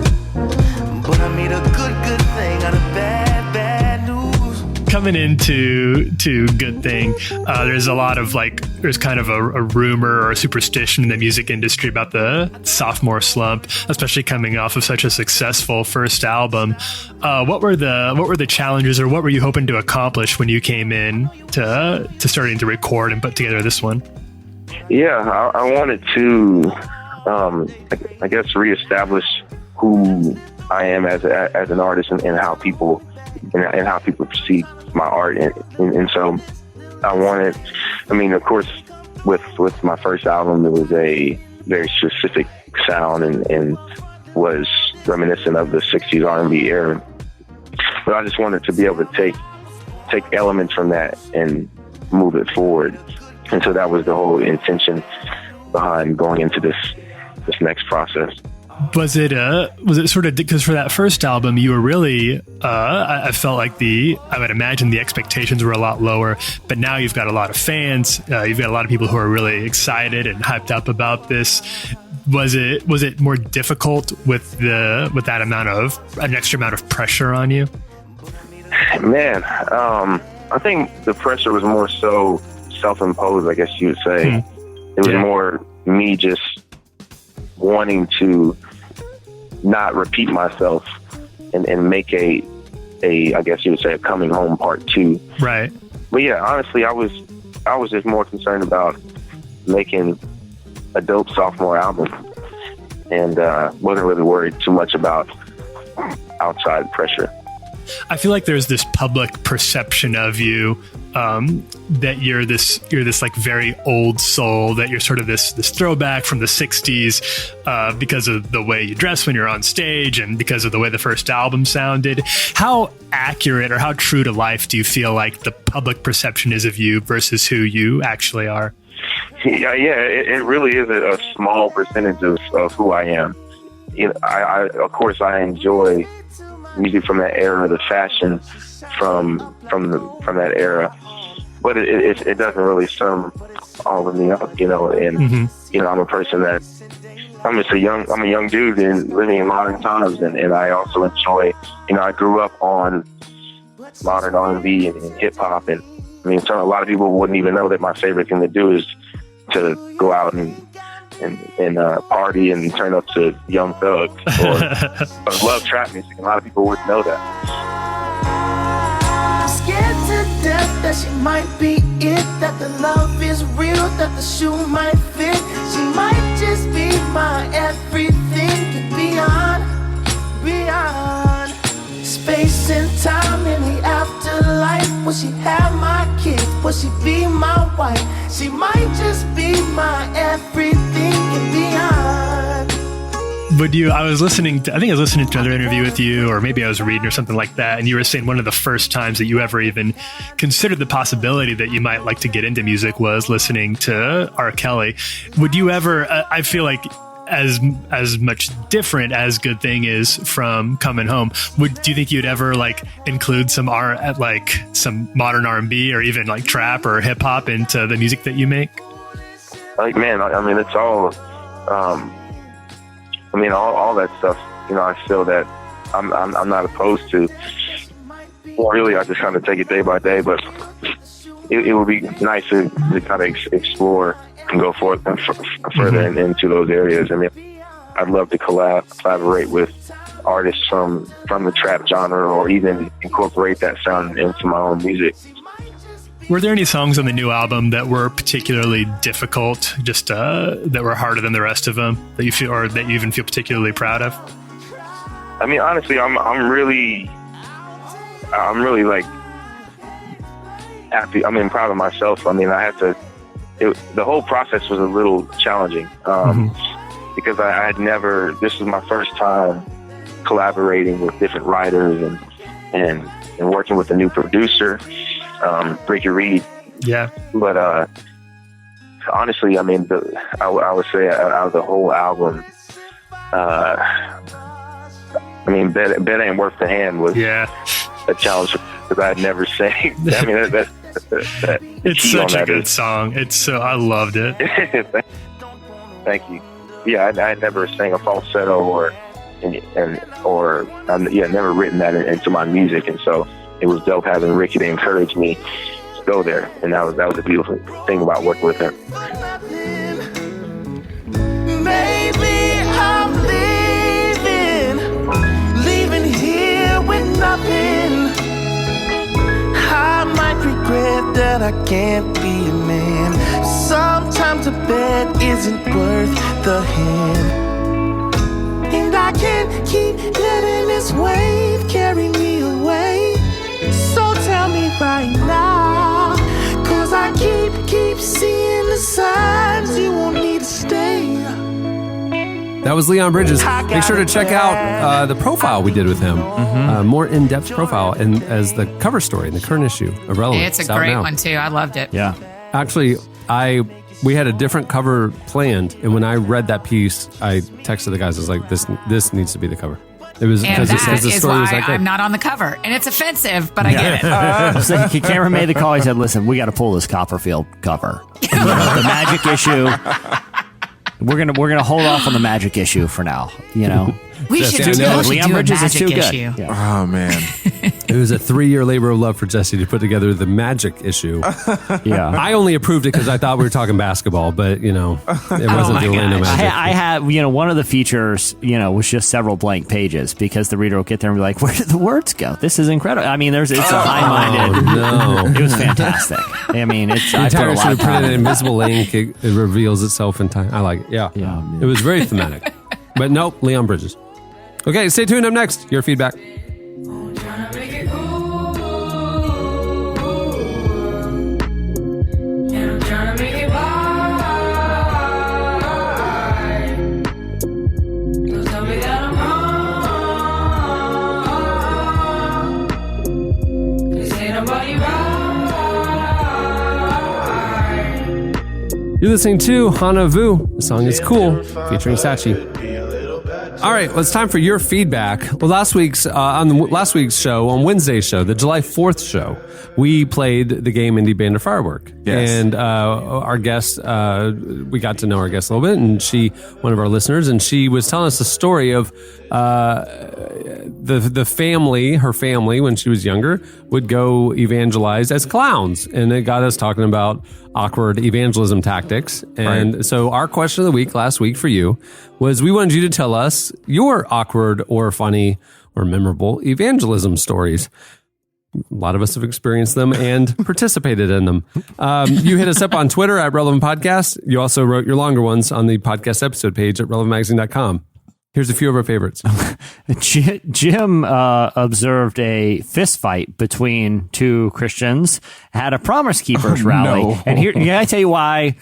but I made a good thing out of bad news. Coming into Good Thing, there's a lot of there's kind of a rumor or a superstition in the music industry about the sophomore slump, especially coming off of such a successful first album. What were the challenges, or what were you hoping to accomplish when you came in to starting to record and put together this one? Yeah, I wanted to, I guess, reestablish who I am as an artist and how people perceive my art, and so I wanted. I mean, of course, with my first album, it was a very specific sound and was reminiscent of the '60s R&B era. But I just wanted to be able to take elements from that and move it forward, and so that was the whole intention behind going into this next process. Was it sort of, because for that first album you were really I felt like I would imagine the expectations were a lot lower, but now you've got a lot of fans, you've got a lot of people who are really excited and hyped up about this. Was it more difficult with that amount of an extra amount of pressure on you? Man, I think the pressure was more so self-imposed, I guess you would say. It was more me just wanting to not repeat myself and make a I guess you would say a Coming Home Part 2. Right. But yeah, honestly, I was just more concerned about making a dope sophomore album, and wasn't really worried too much about outside pressure. I feel like there's this public perception of you that you're this like very old soul, that you're sort of this throwback from the 60s because of the way you dress when you're on stage and because of the way the first album sounded. How accurate or how true to life do you feel like the public perception is of you versus who you actually are? Yeah, it really is a small percentage of who I am. You know, I of course I enjoy music from that era, the fashion from that era, but it doesn't really sum all of me up, you know. And you know, I'm a person that I'm a young dude and living in modern times, and I also enjoy, you know, I grew up on modern R&B and hip hop, and I mean, so a lot of people wouldn't even know that my favorite thing to do is to go out and party and turn up to Young Thug or love trap music. A lot of people wouldn't know that. I'm scared to death that she might be it, that the love is real, that the shoe might fit. She might just be my everything and beyond space and time in the afterlife. Will she have my kids? Will she be my wife? She might just be my everything and beyond. I was listening to another interview with you, or maybe I was reading or something like that, and you were saying one of the first times that you ever even considered the possibility that you might like to get into music was listening to R. Kelly. Would you ever, I feel like as much different as Good Thing is from Coming Home, do you think you'd ever like include some modern R&B or even like trap or hip hop into the music that you make? Like, man, I mean, it's all, all that stuff, I feel that I'm not opposed to. Well, really, I just kind of take it day by day, but it would be nice to kind of explore and go forth and further into those areas. I mean, I'd love to collaborate with artists from the trap genre, or even incorporate that sound into my own music. Were there any songs on the new album that were particularly difficult, just that were harder than the rest of them, that you feel, or that you even feel particularly proud of? I mean, honestly, I'm really like happy. I mean, proud of myself. I mean, the whole process was a little challenging because I had never. This was my first time collaborating with different writers and working with a new producer. Ricky Reed. Yeah. But honestly, I mean, I would say out of the whole album, I mean, Bet Ain't Worth the Hand was a challenge because I had never sang. I mean, it's such a good song. I loved it. Thank you. Yeah, I had never sang a falsetto never written that into my music, and so it was dope having Ricky to encourage me to go there, and that was a beautiful thing about working with him. Maybe I'm leaving here with nothing. I might regret that I can't be a man. Sometimes a bed isn't worth the hand, and I can't keep letting this wave carry me away. So tell me right now, 'cause I keep seeing the signs you want me to stay. That was Leon Bridges. Make sure to check out the profile we did with him. More in-depth profile, and as the cover story in the current issue of Relevant. It's a great one too. I loved it. Yeah. Actually, we had a different cover planned, and when I read that piece, I texted the guys. I was like, "This needs to be the cover." It was because the story was like that. I'm not on the cover, and it's offensive, but I get it. So Cameron made the call. He said, "Listen, we got to pull this Copperfield cover. The Magic issue. We're gonna hold off on the Magic issue for now. We should do Leon Bridges is too issue. good. Yeah. Oh man, it was a 3-year labor of love for Jesse to put together the Magic issue. Yeah, I only approved it because I thought we were talking basketball, but it wasn't the Orlando Magic. I had one of the features was just several blank pages because the reader will get there and be like, "Where did the words go? This is incredible." I mean, it's a high-minded. No, it was fantastic. I mean, it's the entire issue printed in invisible ink. It reveals itself in time. I like it. Yeah. It was very thematic. But nope, Leon Bridges. Okay, stay tuned. Up next, your feedback. You're listening to Hana Vu. The song is Cool, featuring Sachi. All right, well, it's time for your feedback. Well, last week's show, on Wednesday's show, the July 4th show, we played the game Indie Band of Firework. Yes. And our guest, we got to know our guest a little bit, and one of our listeners, and she was telling us the story of the family, her family, when she was younger, would go evangelize as clowns. And it got us talking about awkward evangelism tactics. And so our question of the week last week for you was, we wanted you to tell us your awkward or funny or memorable evangelism stories. lot of us have experienced them and participated in them. You hit us up on Twitter at Relevant Podcast. You also wrote your longer ones on the podcast episode page at relevantmagazine.com. Here's a few of our favorites. Jim observed a fist fight between two Christians at a Promise Keepers rally. No. And here, can I tell you why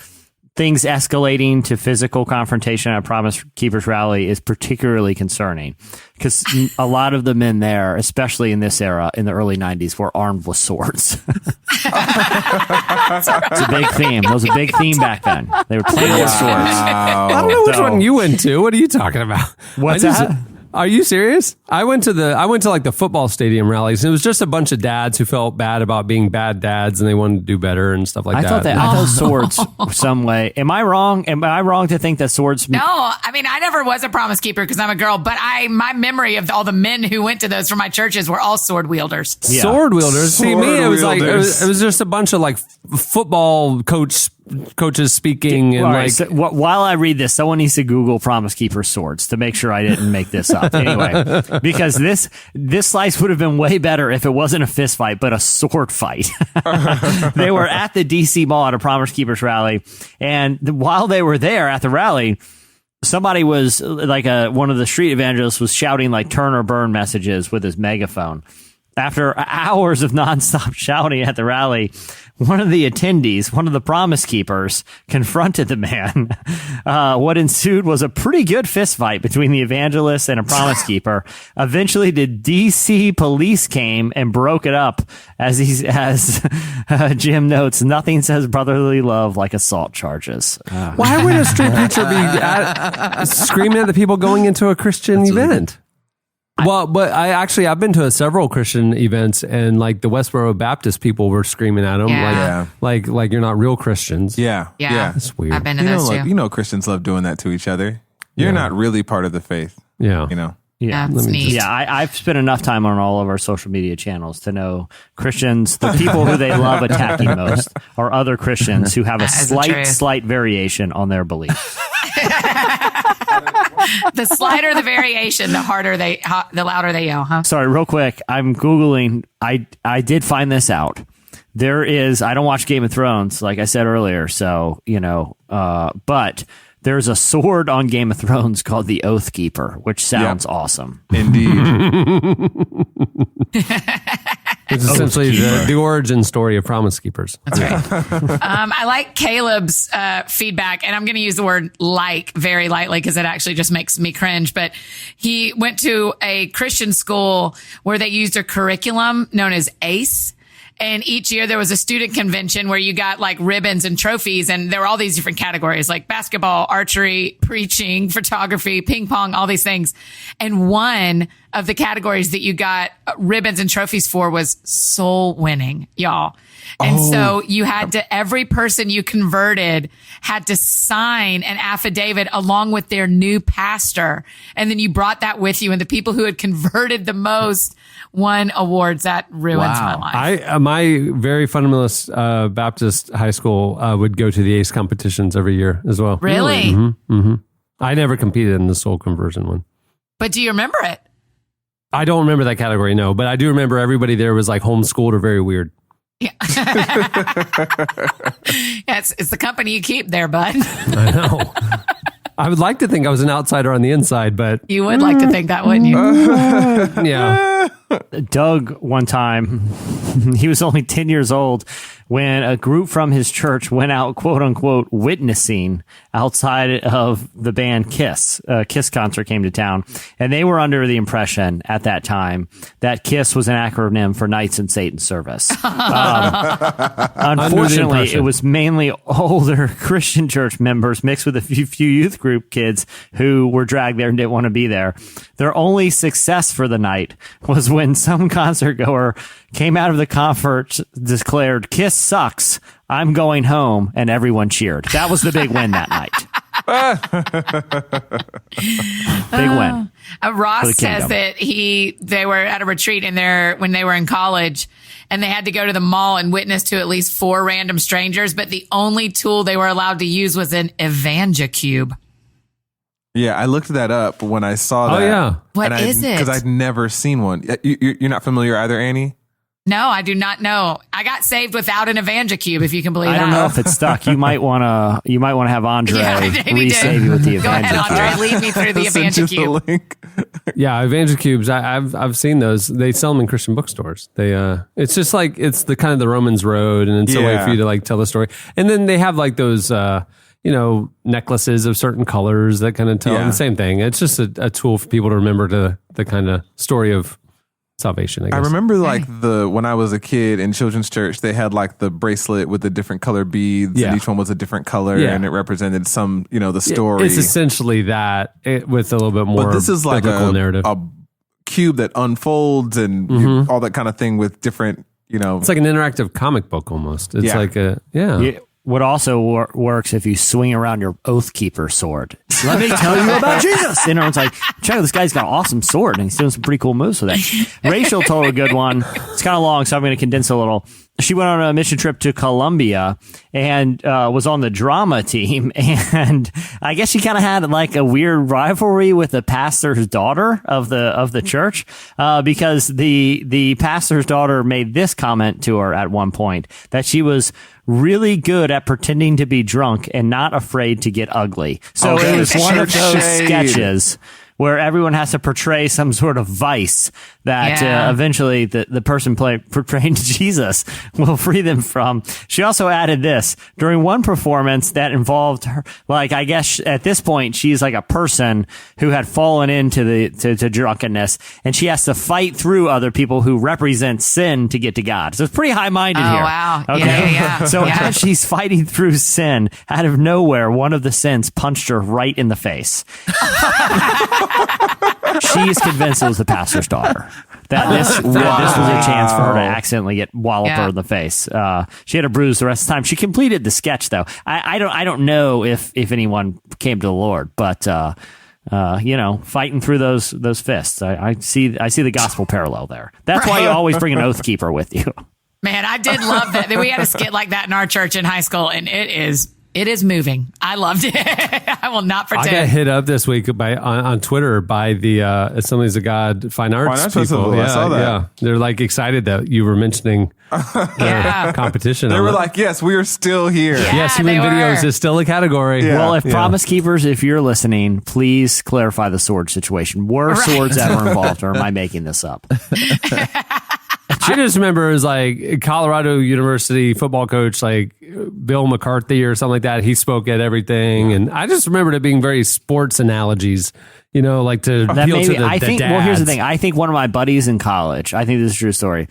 things escalating to physical confrontation at a Promise Keepers rally is particularly concerning? Because a lot of the men there, especially in this era, in the early 90s, were armed with swords. It's a big theme. It was a big theme back then. They were playing with swords. I don't know which one you went to. What are you talking about? What's that? Are you serious? I went to like the football stadium rallies, and it was just a bunch of dads who felt bad about being bad dads, and they wanted to do better and stuff like that. I thought swords some way. Am I wrong? Am I wrong to think that swords? No, I mean, I never was a Promise Keeper because I'm a girl, but my memory of all the men who went to those from my churches were all sword wielders. Yeah. Sword wielders. See, me, it was like it was just a bunch of like football coaches speaking and right, so while I read this, someone needs to Google Promise Keeper swords to make sure I didn't make this up. Anyway, because this slice would have been way better if it wasn't a fist fight, but a sword fight. They were at the DC Mall at a Promise Keepers rally, and while they were there at the rally, somebody was like one of the street evangelists was shouting like turn or burn messages with his megaphone. After hours of nonstop shouting at the rally, one of the attendees, one of the Promise Keepers, confronted the man. What ensued was a pretty good fist fight between the evangelist and a Promise Keeper. Eventually, the DC police came and broke it up. As Jim notes, nothing says brotherly love like assault charges. Why would a street preacher be screaming at the people going into a Christian event? Well, but I've been to several Christian events, and like the Westboro Baptist people were screaming at them, like you're not real Christians. Yeah. It's weird. I've been to those too. You know, Christians love doing that to each other. You're not really part of the faith. Yeah, you know. Yeah, that's neat. I've spent enough time on all of our social media channels to know Christians, the people who they love attacking most, are other Christians who have a slight variation on their beliefs. The slighter the variation, the louder they yell, huh? Sorry, real quick. I'm Googling. I did find this out. There is, I don't watch Game of Thrones, like I said earlier. So, but there's a sword on Game of Thrones called the Oath Keeper, which sounds awesome. Indeed. It's essentially the origin story of Promise Keepers. That's right. I like Caleb's feedback, and I'm going to use the word like very lightly because it actually just makes me cringe. But he went to a Christian school where they used a curriculum known as ACE. And each year there was a student convention where you got like ribbons and trophies, and there were all these different categories like basketball, archery, preaching, photography, ping pong, all these things. And one of the categories that you got ribbons and trophies for was soul winning, y'all. And so you had to, every person you converted had to sign an affidavit along with their new pastor. And then you brought that with you, and the people who had converted the most won awards. That ruins my life. My very fundamentalist Baptist high school would go to the ACE competitions every year as well. Really? Mm-hmm, mm-hmm. I never competed in the soul conversion one. But do you remember it? I don't remember that category, no. But I do remember everybody there was like homeschooled or very weird. Yeah. It's the company you keep there, bud. I know. I would like to think I was an outsider on the inside, but... You would like to think that, wouldn't you? Yeah. Doug, one time, he was only 10 years old when a group from his church went out, quote unquote, witnessing outside of the band Kiss. Kiss concert came to town, and they were under the impression at that time that Kiss was an acronym for Knights in Satan's Service. Unfortunately, it was mainly older Christian church members mixed with a few youth group kids who were dragged there and didn't want to be there. Their only success for the night was when some concert goer came out of the concert, declared, "Kiss sucks, I'm going home," and everyone cheered. That was the big win that night. Big win. Ross says that they were at a retreat when they were in college, and they had to go to the mall and witness to at least 4 random strangers, but the only tool they were allowed to use was an EvangeCube. Yeah, I looked that up when I saw that. Oh, yeah. What is it? Because I'd never seen one. You're not familiar either, Annie? No, I do not know. I got saved without an EvangeCube, if you can believe that. I don't know if it's stuck. You might want to have Andre resave you with the EvangeCube. Go ahead, Andre. Lead me through the EvangeCube. link. Yeah, EvangeCubes. I've seen those. They sell them in Christian bookstores. It's just like it's the kind of the Romans Road, and it's a way for you to like tell the story. And then they have like those necklaces of certain colors that kind of tell the same thing. It's just a tool for people to remember the kind of story of salvation, I guess. I remember like when I was a kid in children's church, they had like the bracelet with the different color beads, and each one was a different color, and it represented some, the story. It's essentially that with a little bit more. But this is like narrative. a cube that unfolds and all that kind of thing with different, It's like an interactive comic book almost. It's like What also works if you swing around your Oath Keeper sword. Let me tell you about Jesus. And everyone's like, check, this guy's got an awesome sword and he's doing some pretty cool moves with it. Rachel told a good one. It's kind of long, so I'm going to condense a little. She went on a mission trip to Colombia and was on the drama team. And I guess she kind of had like a weird rivalry with the pastor's daughter of the church, because the pastor's daughter made this comment to her at one point that she was really good at pretending to be drunk and not afraid to get ugly. So it was one of those sketches where everyone has to portray some sort of vice that eventually the person portraying Jesus will free them from. She also added this during one performance that involved her, like, I guess at this point she's like a person who had fallen into to drunkenness, and she has to fight through other people who represent sin to get to God. So it's pretty high-minded here. Oh, wow. Okay. Yeah. So as she's fighting through sin, out of nowhere, one of the sins punched her right in the face. She is convinced it was the pastor's daughter. That this was a chance for her to accidentally get walloped her in the face. She had a bruise the rest of the time. She completed the sketch though. I don't know if anyone came to the Lord, but fighting through those fists. I see the gospel parallel there. That's why you always bring an Oath Keeper with you. Man, I did love that. We had a skit like that in our church in high school, and it is moving. I loved it. I will not pretend. I got hit up this week on Twitter by the Assemblies of God Fine Arts people. I saw that. Yeah, they're like excited that you were mentioning competition. They were like, "Yes, we are still here. Yes, human videos is still a category." Yeah. Well, if Promise Keepers, if you're listening, please clarify the sword situation. Were swords ever involved, or am I making this up? I just remember it was like Colorado University football coach, like Bill McCarthy or something like that. He spoke at everything. And I just remembered it being very sports analogies, like to appeal to the dads. Well, here's the thing. I think one of my buddies in college, I think this is a true story,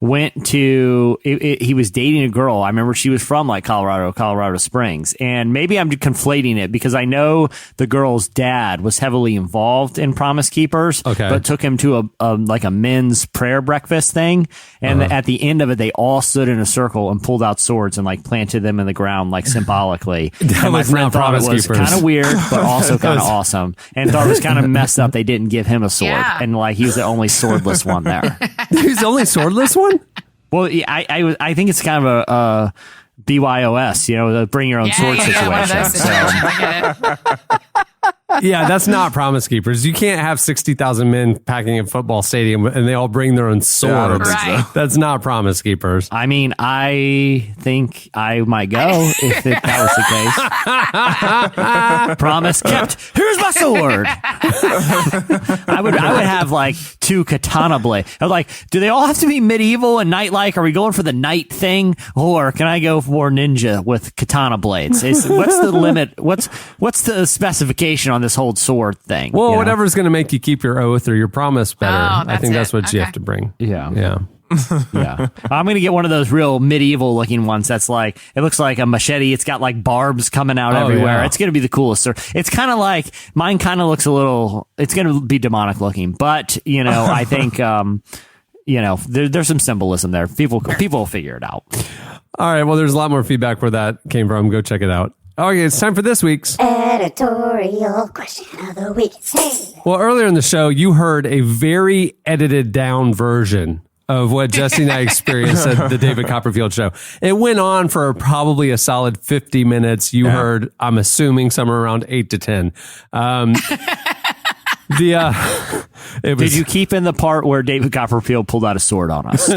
went to, he was dating a girl. I remember she was from like Colorado Springs. And maybe I'm conflating it because I know the girl's dad was heavily involved in Promise Keepers, but took him to a men's prayer breakfast thing. And at the end of it, they all stood in a circle and pulled out swords and like planted them in the ground, like symbolically. And my friend thought it was kind of weird, but also kind of awesome. And thought it was kind of messed up. They didn't give him a sword. Yeah. And like, he was the only swordless one there. He's the only swordless one? Well, I think it's kind of a BYOS, the bring your own sword situation. Yeah, that's not Promise Keepers. You can't have 60,000 men packing a football stadium and they all bring their own swords. Right. That's not Promise Keepers. I mean, I think I might go if that was the case. Promise kept. Here's my sword. I would have like 2 katana blades. I was like, do they all have to be medieval and knight-like? Are we going for the knight thing, or can I go for ninja with katana blades? What's the limit? What's the specification on this whole sword thing? Well, whatever's going to make you keep your oath or your promise better. I think that's what you have to bring. Yeah. Yeah. I'm going to get one of those real medieval looking ones that's like, it looks like a machete. It's got like barbs coming out everywhere. Yeah. It's going to be the coolest. It's kind of like, mine kind of looks a little, it's going to be demonic looking, but I think, there's some symbolism there. People will figure it out. All right. Well, there's a lot more feedback where that came from. Go check it out. Okay, it's time for this week's editorial question of the week. Hey. Well, earlier in the show, you heard a very edited down version of what Jesse and I experienced at the David Copperfield show. It went on for probably a solid 50 minutes. You heard, I'm assuming, somewhere around 8 to 10. Did you keep in the part where David Copperfield pulled out a sword on us?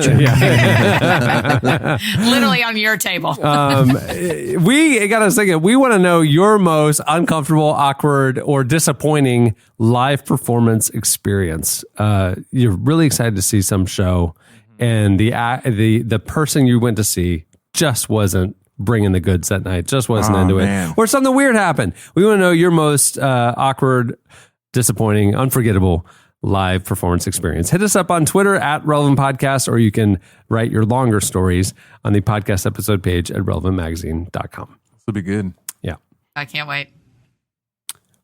Literally on your table. We got us thinking, we want to know your most uncomfortable, awkward, or disappointing live performance experience. You're really excited to see some show, and the person you went to see just wasn't bringing the goods that night, just wasn't into it, or something weird happened. We want to know your most awkward, disappointing, unforgettable live performance experience. Hit us up on Twitter at Relevant Podcast, or you can write your longer stories on the podcast episode page at relevantmagazine.com. This will be good. Yeah. I can't wait.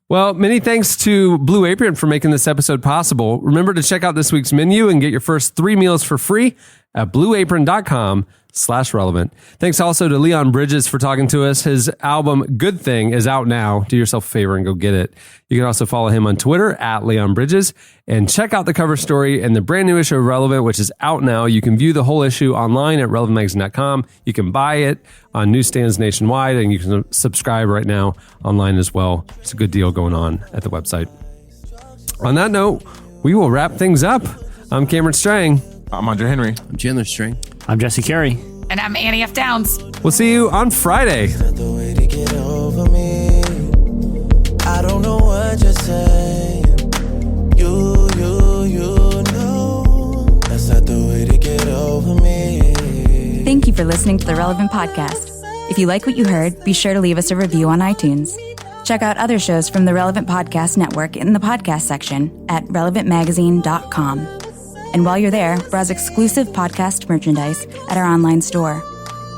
Well, many thanks to Blue Apron for making this episode possible. Remember to check out this week's menu and get your first 3 meals for free at blueapron.com/relevant. Thanks also to Leon Bridges for talking to us. His album Good Thing is out now. Do yourself a favor and go get it. You can also follow him on Twitter at Leon Bridges, and check out the cover story and the brand new issue of Relevant, which is out now. You can view the whole issue online at relevantmagazine.com. You can buy it on newsstands nationwide, and you can subscribe right now online as well. It's a good deal going on at the website. On that note, we will wrap things up. I'm Cameron Strang. I'm Andre Henry. I'm Chandler String. I'm Jesse Carey. And I'm Annie F. Downs. We'll see you on Friday. The way to get over me. I don't know what you're saying. You know. That's not the way to get over me. Thank you for listening to the Relevant Podcast. If you like what you heard, be sure to leave us a review on iTunes. Check out other shows from the Relevant Podcast Network in the podcast section at relevantmagazine.com. And while you're there, browse exclusive podcast merchandise at our online store.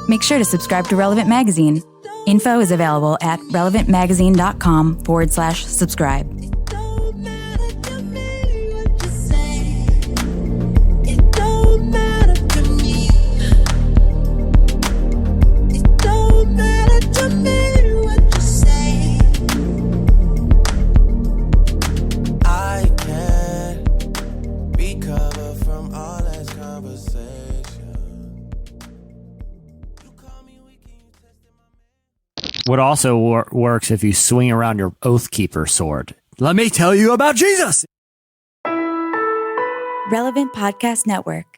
Make sure to subscribe to Relevant Magazine. Info is available at relevantmagazine.com/subscribe. What also works if you swing around your Oath Keeper sword. Let me tell you about Jesus. Relevant Podcast Network.